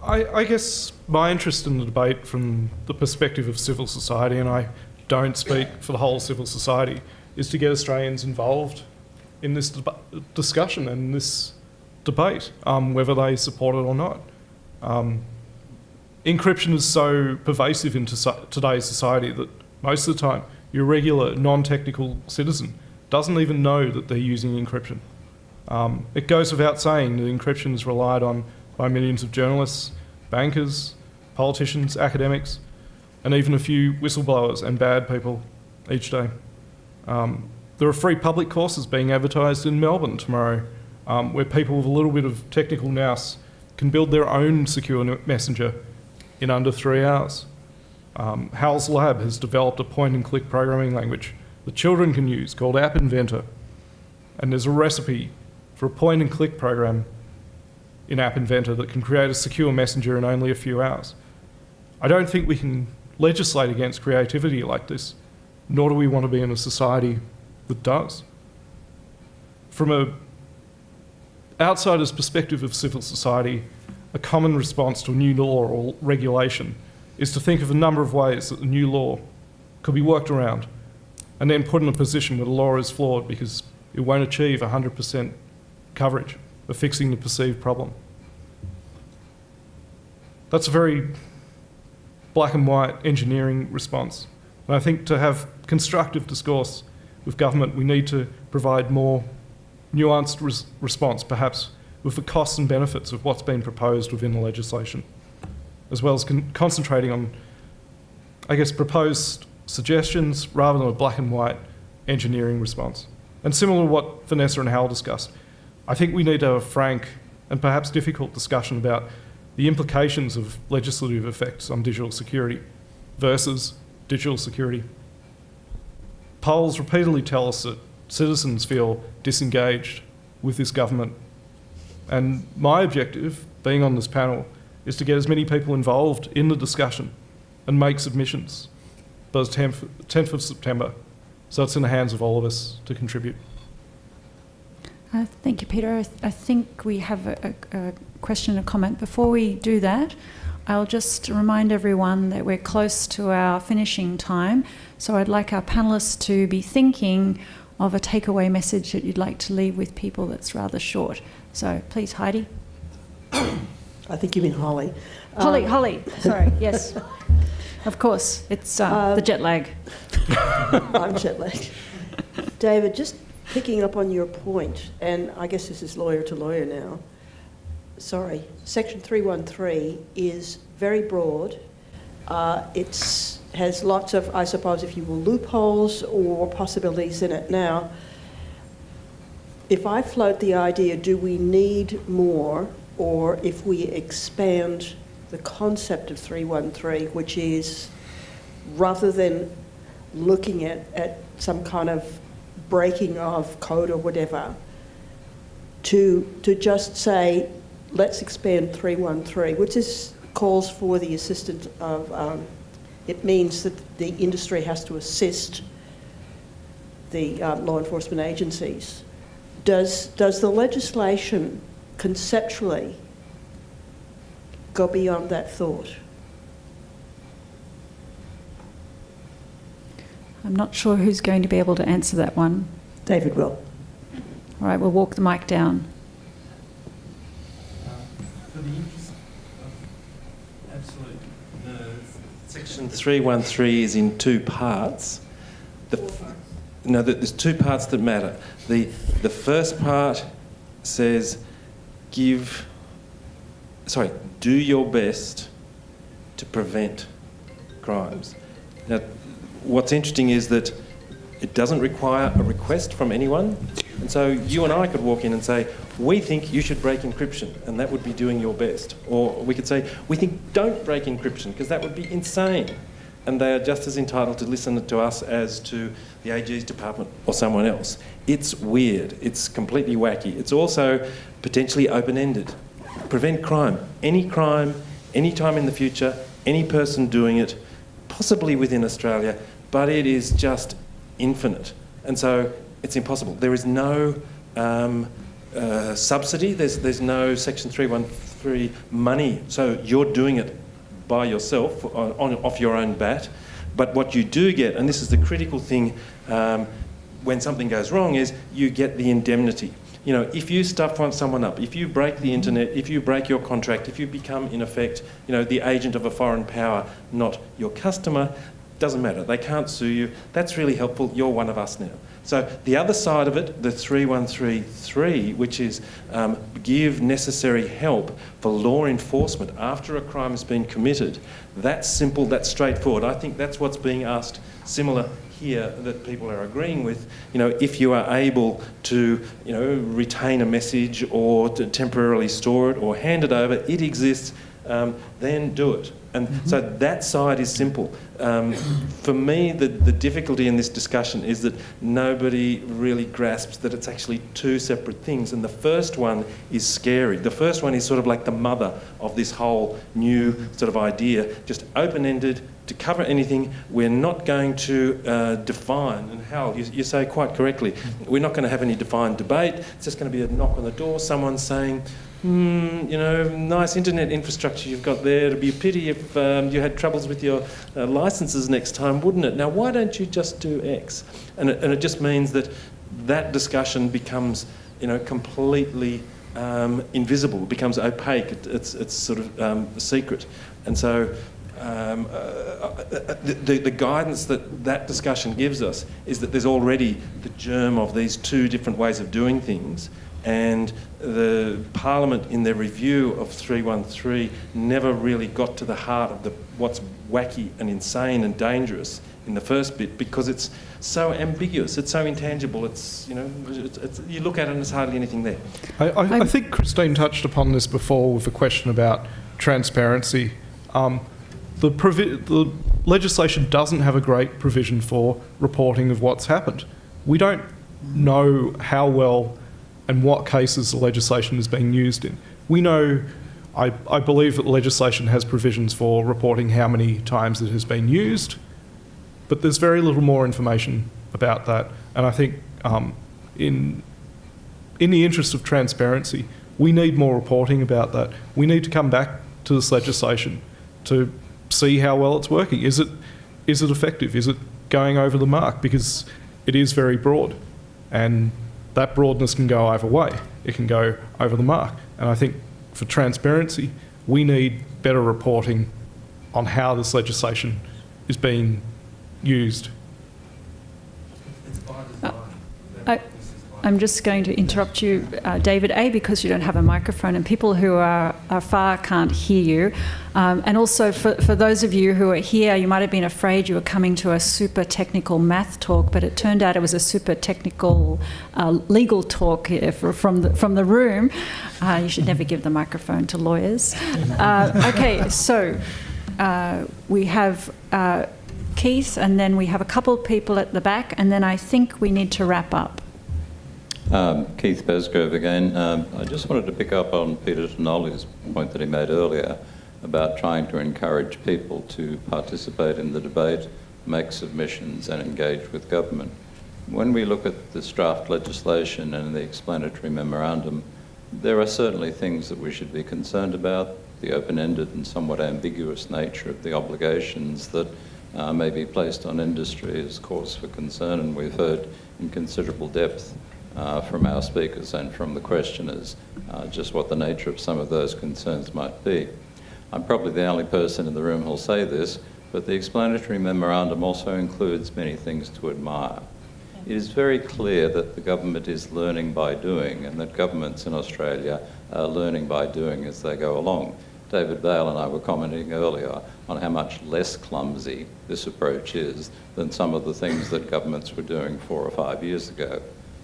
I guess my interest in the debate from the perspective of civil society, and I don't speak for the whole civil society, is to get Australians involved in this discussion and this debate, whether they support it or not. Encryption is so pervasive in today's society that most of the time your regular non-technical citizen doesn't even know that they're using encryption. It goes without saying that encryption is relied on by millions of journalists, bankers, politicians, academics, and even a few whistleblowers and bad people each day. There are free public courses being advertised in Melbourne tomorrow, where people with a little bit of technical nous can build their own secure messenger in under 3 hours. Hal's Lab has developed a point-and-click programming language that children can use called App Inventor. And there's a recipe for a point-and-click program in App Inventor that can create a secure messenger in only a few hours. I don't think we can legislate against creativity like this, nor do we want to be in a society that does. From an outsider's perspective of civil society, a common response to a new law or regulation is to think of a number of ways that the new law could be worked around and then put in a position where the law is flawed because it won't achieve 100% coverage of fixing the perceived problem. That's a very black and white engineering response. And I think to have constructive discourse with government, we need to provide more nuanced response, perhaps with the costs and benefits of what's been proposed within the legislation, as well as concentrating on, I guess, proposed suggestions rather than a black and white engineering response. And similar to what Vanessa and Hal discussed, I think we need to have a frank and perhaps difficult discussion about the implications of legislative effects on digital security versus digital security. Polls repeatedly tell us that citizens feel disengaged with this government. And my objective, being on this panel, is to get as many people involved in the discussion and make submissions by the 10th of September. So it's in the hands of all of us to contribute. Thank you, Peter. I think we have a question and a comment. Before we do that, I'll just remind everyone that we're close to our finishing time. So I'd like our panellists to be thinking of a takeaway message that you'd like to leave with people that's rather short. So please, Heidi. I think you mean Holly. Holly, sorry, yes. Of course, it's the jet lag. I'm jet lagged. David, just picking up on your point, and I guess this is lawyer to lawyer now. Sorry, Section 313 is very broad. It has lots of, I suppose, if you will, loopholes or possibilities in it. Now, if I float the idea, do we need more, or if we expand the concept of 313, which is, rather than looking at some kind of breaking of code or whatever, to just say, let's expand 313, which calls for the assistance of, it means that the industry has to assist the law enforcement agencies. Does the legislation conceptually go beyond that thought? I'm not sure who's going to be able to answer that one. David will. All right, we'll walk the mic down. For the interest of absolute, Section 313 is in two parts. There's two parts that matter. The first part says do your best to prevent crimes. Now, what's interesting is that it doesn't require a request from anyone. And so you and I could walk in and say, we think you should break encryption, and that would be doing your best. Or we could say, we think don't break encryption, because that would be insane. And they are just as entitled to listen to us as to the AG's department or someone else. It's weird. It's completely wacky. It's also potentially open-ended. Prevent crime, any time in the future, any person doing it, possibly within Australia, but it is just infinite. And so it's impossible. There is no subsidy. There's no Section 313 money. So you're doing it by yourself, off your own bat. But what you do get, and this is the critical thing when something goes wrong, is you get the indemnity. You know, if you stuff someone up, if you break the internet, if you break your contract, if you become, in effect, the agent of a foreign power, not your customer, doesn't matter. They can't sue you. That's really helpful. You're one of us now. So the other side of it, the 3133, which is give necessary help for law enforcement after a crime has been committed, that's simple, that's straightforward. I think that's what's being asked similar here that people are agreeing with. If you are able to, retain a message or to temporarily store it or hand it over, it exists, then do it. And so that side is simple. For me, the difficulty in this discussion is that nobody really grasps that it's actually two separate things. And the first one is scary. The first one is sort of like the mother of this whole new sort of idea, just open-ended, to cover anything. We're not going to define, and Hal, you say quite correctly, we're not going to have any defined debate. It's just going to be a knock on the door, someone saying, nice internet infrastructure you've got there. It'd be a pity if you had troubles with your licenses next time, wouldn't it? Now, why don't you just do X? And it just means that discussion becomes, completely invisible. It becomes opaque. It's sort of secret. And so the guidance that discussion gives us is that there's already the germ of these two different ways of doing things. And the Parliament, in their review of 313, never really got to the heart of what's wacky and insane and dangerous in the first bit, because it's so ambiguous, it's so intangible. It's you look at it and there's hardly anything there. I think Christine touched upon this before with a question about transparency. The legislation doesn't have a great provision for reporting of what's happened. We don't know how well and what cases the legislation is being used in. We know, I believe that the legislation has provisions for reporting how many times it has been used, but there's very little more information about that. And I think in the interest of transparency, we need more reporting about that. We need to come back to this legislation to see how well it's working. Is it effective? Is it going over the mark? Because it is very broad, and that broadness can go either way. It can go over the mark. And I think for transparency, we need better reporting on how this legislation is being used? I'm just going to interrupt you, David, because you don't have a microphone and people who are far can't hear you. And also for those of you who are here, you might have been afraid you were coming to a super technical math talk, but it turned out it was a super technical legal talk from the room. You should never give the microphone to lawyers. Okay, so we have Keith, and then we have a couple of people at the back, and then I think we need to wrap up. Keith Besgrove again. I just wanted to pick up on Peter Tonoli's point that he made earlier about trying to encourage people to participate in the debate, make submissions and engage with government. When we look at this draft legislation and the explanatory memorandum, there are certainly things that we should be concerned about, the open-ended and somewhat ambiguous nature of the obligations that may be placed on industry is cause for concern, and we've heard in considerable depth from our speakers and from the questioners just what the nature of some of those concerns might be. I'm probably the only person in the room who'll say this, but the explanatory memorandum also includes many things to admire. It is very clear that the government is learning by doing, and that governments in Australia are learning by doing as they go along. David Bale and I were commenting earlier on how much less clumsy this approach is than some of the things that governments were doing 4 or 5 years ago.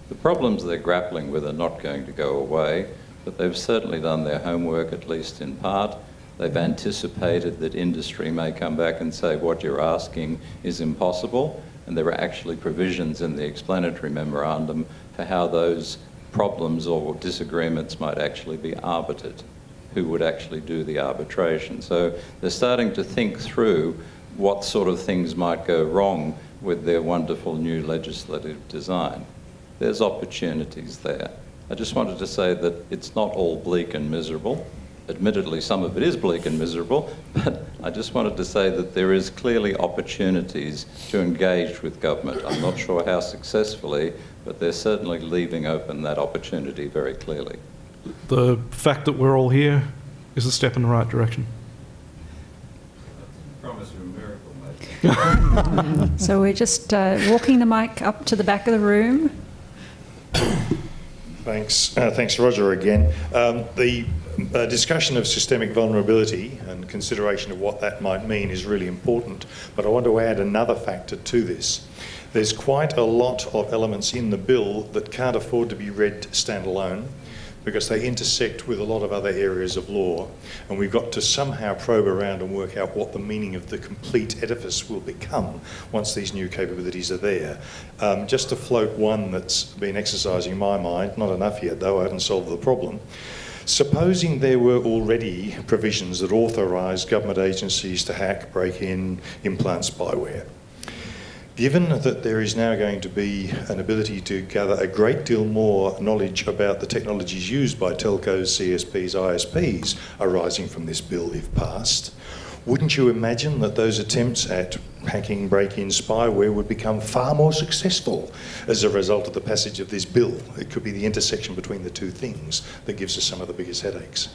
The problems they're grappling with are not going to go away, but they've certainly done their homework, at least in part. They've anticipated that industry may come back and say what you're asking is impossible, and there are actually provisions in the explanatory memorandum for how those problems or disagreements might actually be arbitered, who would actually do the arbitration. So they're starting to think through what sort of things might go wrong with their wonderful new legislative design. There's opportunities there. I just wanted to say that it's not all bleak and miserable. Admittedly, some of it is bleak and miserable, but I just wanted to say that there is clearly opportunities to engage with government. I'm not sure how successfully, but they're certainly leaving open that opportunity very clearly. The fact that we're all here is a step in the right direction. Promise you a miracle, mate. So we're just walking the mic up to the back of the room. Thanks, Roger, again. The discussion of systemic vulnerability and consideration of what that might mean is really important, but I want to add another factor to this. There's quite a lot of elements in the bill that can't afford to be read standalone, because they intersect with a lot of other areas of law, and we've got to somehow probe around and work out what the meaning of the complete edifice will become once these new capabilities are there. Just to float one that's been exercising my mind, not enough yet though, I haven't solved the problem. Supposing there were already provisions that authorised government agencies to hack, break in, implant spyware. Given that there is now going to be an ability to gather a great deal more knowledge about the technologies used by telcos, CSPs, ISPs arising from this bill if passed, wouldn't you imagine that those attempts at hacking, break-in, spyware would become far more successful as a result of the passage of this bill? It could be the intersection between the two things that gives us some of the biggest headaches.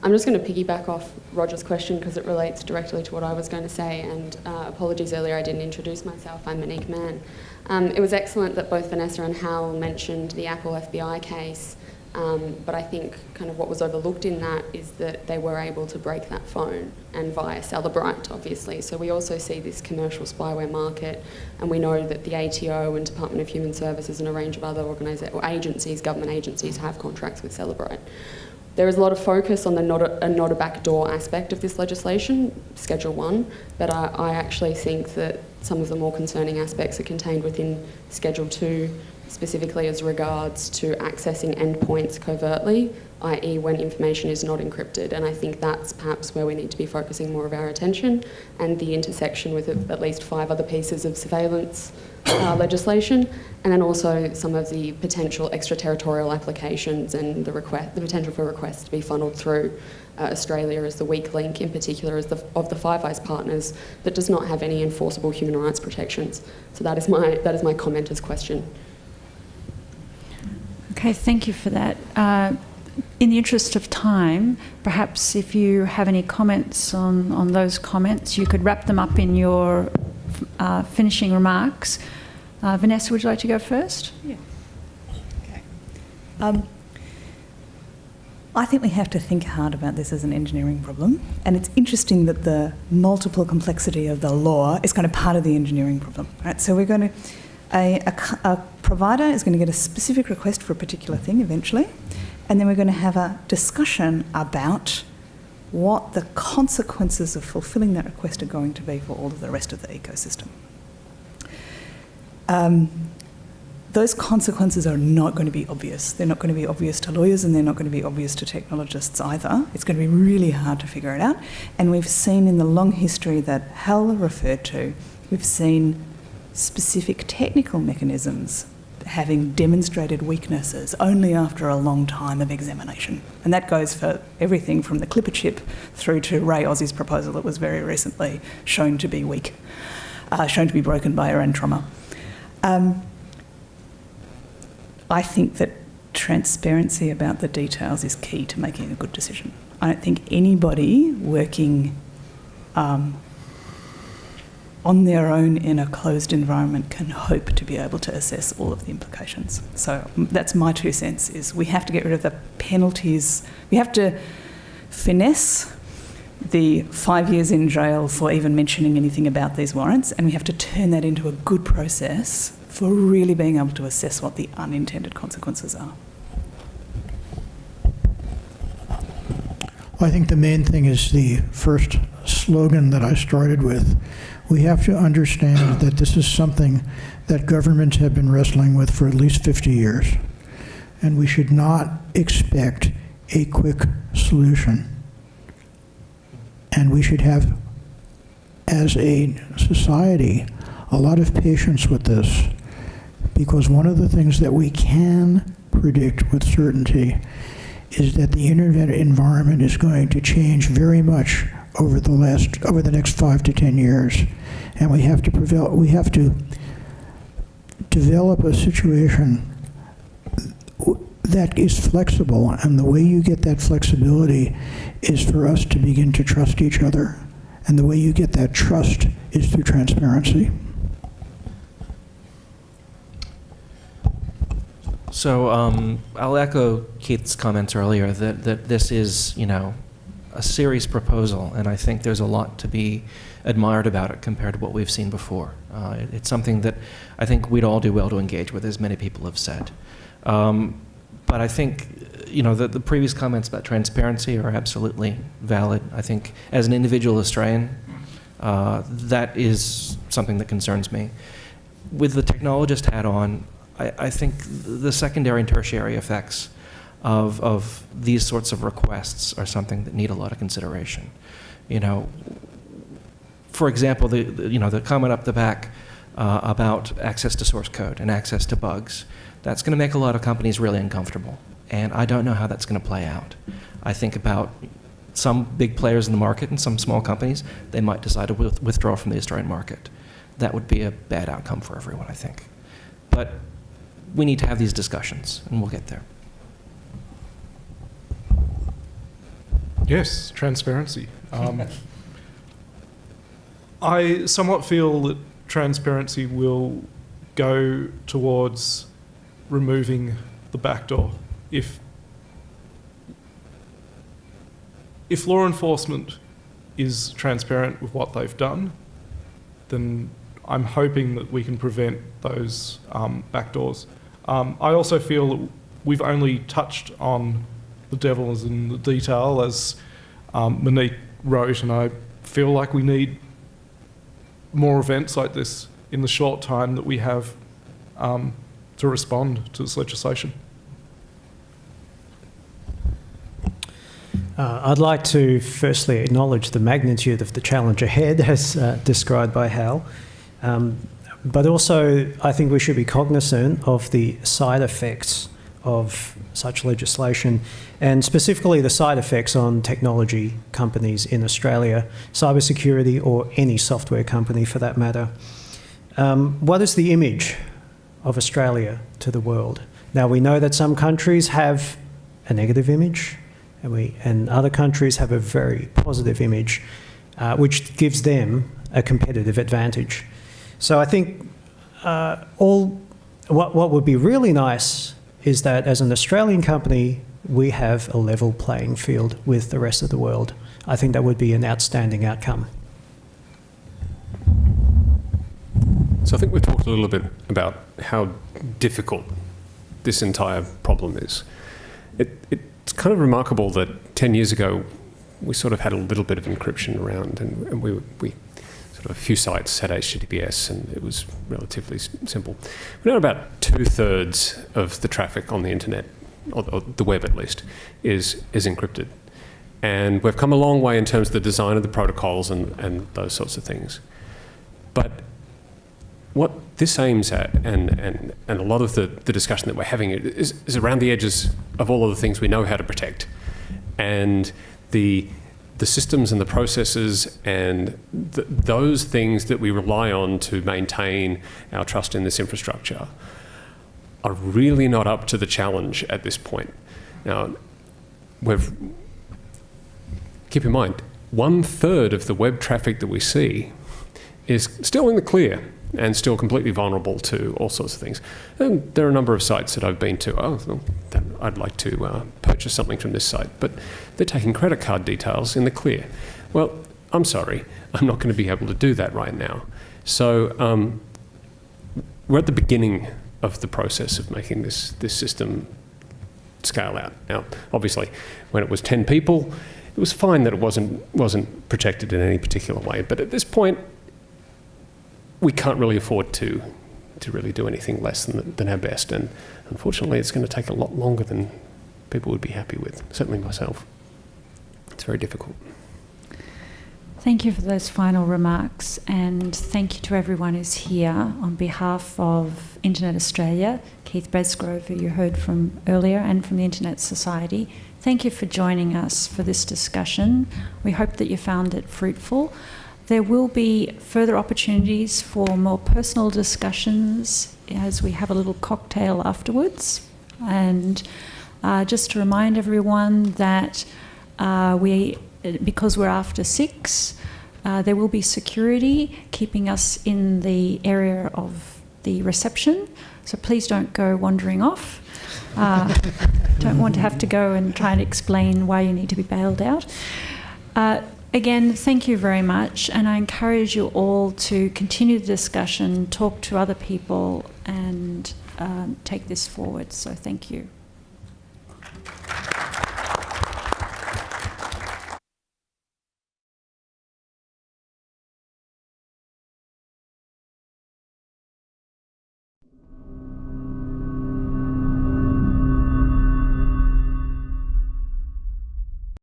I'm just going to piggyback off Roger's question because it relates directly to what I was going to say, and apologies earlier I didn't introduce myself. I'm Monique Mann. It was excellent that both Vanessa and Hal mentioned the Apple FBI case, but I think kind of what was overlooked in that is that they were able to break that phone, and via Celebrite obviously. So we also see this commercial spyware market, and we know that the ATO and Department of Human Services and a range of other agencies, government agencies, have contracts with Celebrite. There is a lot of focus on the not a backdoor aspect of this legislation, Schedule 1, but I actually think that some of the more concerning aspects are contained within Schedule 2, specifically as regards to accessing endpoints covertly, i.e. when information is not encrypted. And I think that's perhaps where we need to be focusing more of our attention, and the intersection with at least 5 other pieces of surveillance legislation, and then also some of the potential extraterritorial applications and the potential for requests to be funneled through Australia as the weak link, in particular as of the Five Eyes partners, that does not have any enforceable human rights protections. So that is my comment as question. Okay, thank you for that. In the interest of time, perhaps if you have any comments on those comments, you could wrap them up in your finishing remarks. Vanessa, would you like to go first? Yeah. Okay. I think we have to think hard about this as an engineering problem, and it's interesting that the multiple complexity of the law is kind of part of the engineering problem. Right? So we're going to, a provider is going to get a specific request for a particular thing eventually, and then we're going to have a discussion about what the consequences of fulfilling that request are going to be for all of the rest of the ecosystem. Those consequences are not going to be obvious. They're not going to be obvious to lawyers, and they're not going to be obvious to technologists either. It's going to be really hard to figure it out. And we've seen in the long history that Hal referred to, we've seen specific technical mechanisms having demonstrated weaknesses only after a long time of examination. And that goes for everything from the Clipper chip through to Ray Ozzy's proposal that was very recently shown to be weak, shown to be broken by Iran trauma. I think that transparency about the details is key to making a good decision. I don't think anybody working on their own in a closed environment can hope to be able to assess all of the implications. So that's my 2 cents, is we have to get rid of the penalties. We have to finesse the 5 years in jail for even mentioning anything about these warrants, and we have to turn that into a good process for really being able to assess what the unintended consequences are. I think the main thing is the first slogan that I started with. We have to understand that this is something that governments have been wrestling with for at least 50 years, and we should not expect a quick solution. And we should have, as a society, a lot of patience with this, because one of the things that we can predict with certainty is that the internet environment is going to change very much over the next 5 to 10 years, and we have to develop a situation that is flexible, and the way you get that flexibility is for us to begin to trust each other, and the way you get that trust is through transparency. So I'll echo Keith's comments earlier that this is, a serious proposal, and I think there's a lot to be admired about it compared to what we've seen before. It's something that I think we'd all do well to engage with, as many people have said. But I think, the previous comments about transparency are absolutely valid. I think as an individual Australian, that is something that concerns me. With the technologist hat on, I think the secondary and tertiary effects of these sorts of requests are something that need a lot of consideration. For example, the comment up the back about access to source code and access to bugs, that's going to make a lot of companies really uncomfortable, and I don't know how that's going to play out. I think about some big players in the market and some small companies, they might decide to withdraw from the Australian market. That would be a bad outcome for everyone, I think. But we need to have these discussions, and we'll get there. Yes, transparency. I somewhat feel that transparency will go towards removing the backdoor. If law enforcement is transparent with what they've done, then I'm hoping that we can prevent those backdoors. I also feel that we've only touched on the devil is in the detail, as Monique wrote, and I feel like we need more events like this in the short time that we have to respond to this legislation. I'd like to firstly acknowledge the magnitude of the challenge ahead, as described by Hal. But also, I think we should be cognizant of the side effects of such legislation, and specifically the side effects on technology companies in Australia, cybersecurity, or any software company for that matter. What is the image of Australia to the world? Now, we know that some countries have a negative image, and other countries have a very positive image, which gives them a competitive advantage. So I think what would be really nice is that as an Australian company, we have a level playing field with the rest of the world. I think that would be an outstanding outcome. So I think we've talked a little bit about how difficult this entire problem is. It's kind of remarkable that 10 years ago we sort of had a little bit of encryption around, and we sort of a few sites had HTTPS, and it was relatively simple. We know about 2/3 of the traffic on the internet, or the web at least, is encrypted. And we've come a long way in terms of the design of the protocols and those sorts of things. But what this aims at, and a lot of the discussion that we're having is around the edges of all of the things we know how to protect. And the systems and the processes and those things that we rely on to maintain our trust in this infrastructure are really not up to the challenge at this point. Now, keep in mind, 1/3 of the web traffic that we see is still in the clear and still completely vulnerable to all sorts of things. And there are a number of sites that I've been to, I'd like to purchase something from this site, but they're taking credit card details in the clear. Well, I'm sorry, I'm not going to be able to do that right now. So we're at the beginning of the process of making this system scale out. Now, obviously, when it was 10 people, it was fine that it wasn't protected in any particular way, but at this point, we can't really afford to really do anything less than our best. And unfortunately, it's going to take a lot longer than people would be happy with, certainly myself. It's very difficult. Thank you for those final remarks, and thank you to everyone who's here on behalf of Internet Australia, Keith Besgrove, who you heard from earlier, and from the Internet Society. Thank you for joining us for this discussion. We hope that you found it fruitful. There will be further opportunities for more personal discussions as we have a little cocktail afterwards. And just to remind everyone that because we're after 6, there will be security keeping us in the area of the reception. So please don't go wandering off. Don't want to have to go and try and explain why you need to be bailed out. Again, thank you very much, and I encourage you all to continue the discussion, talk to other people, and take this forward. So thank you.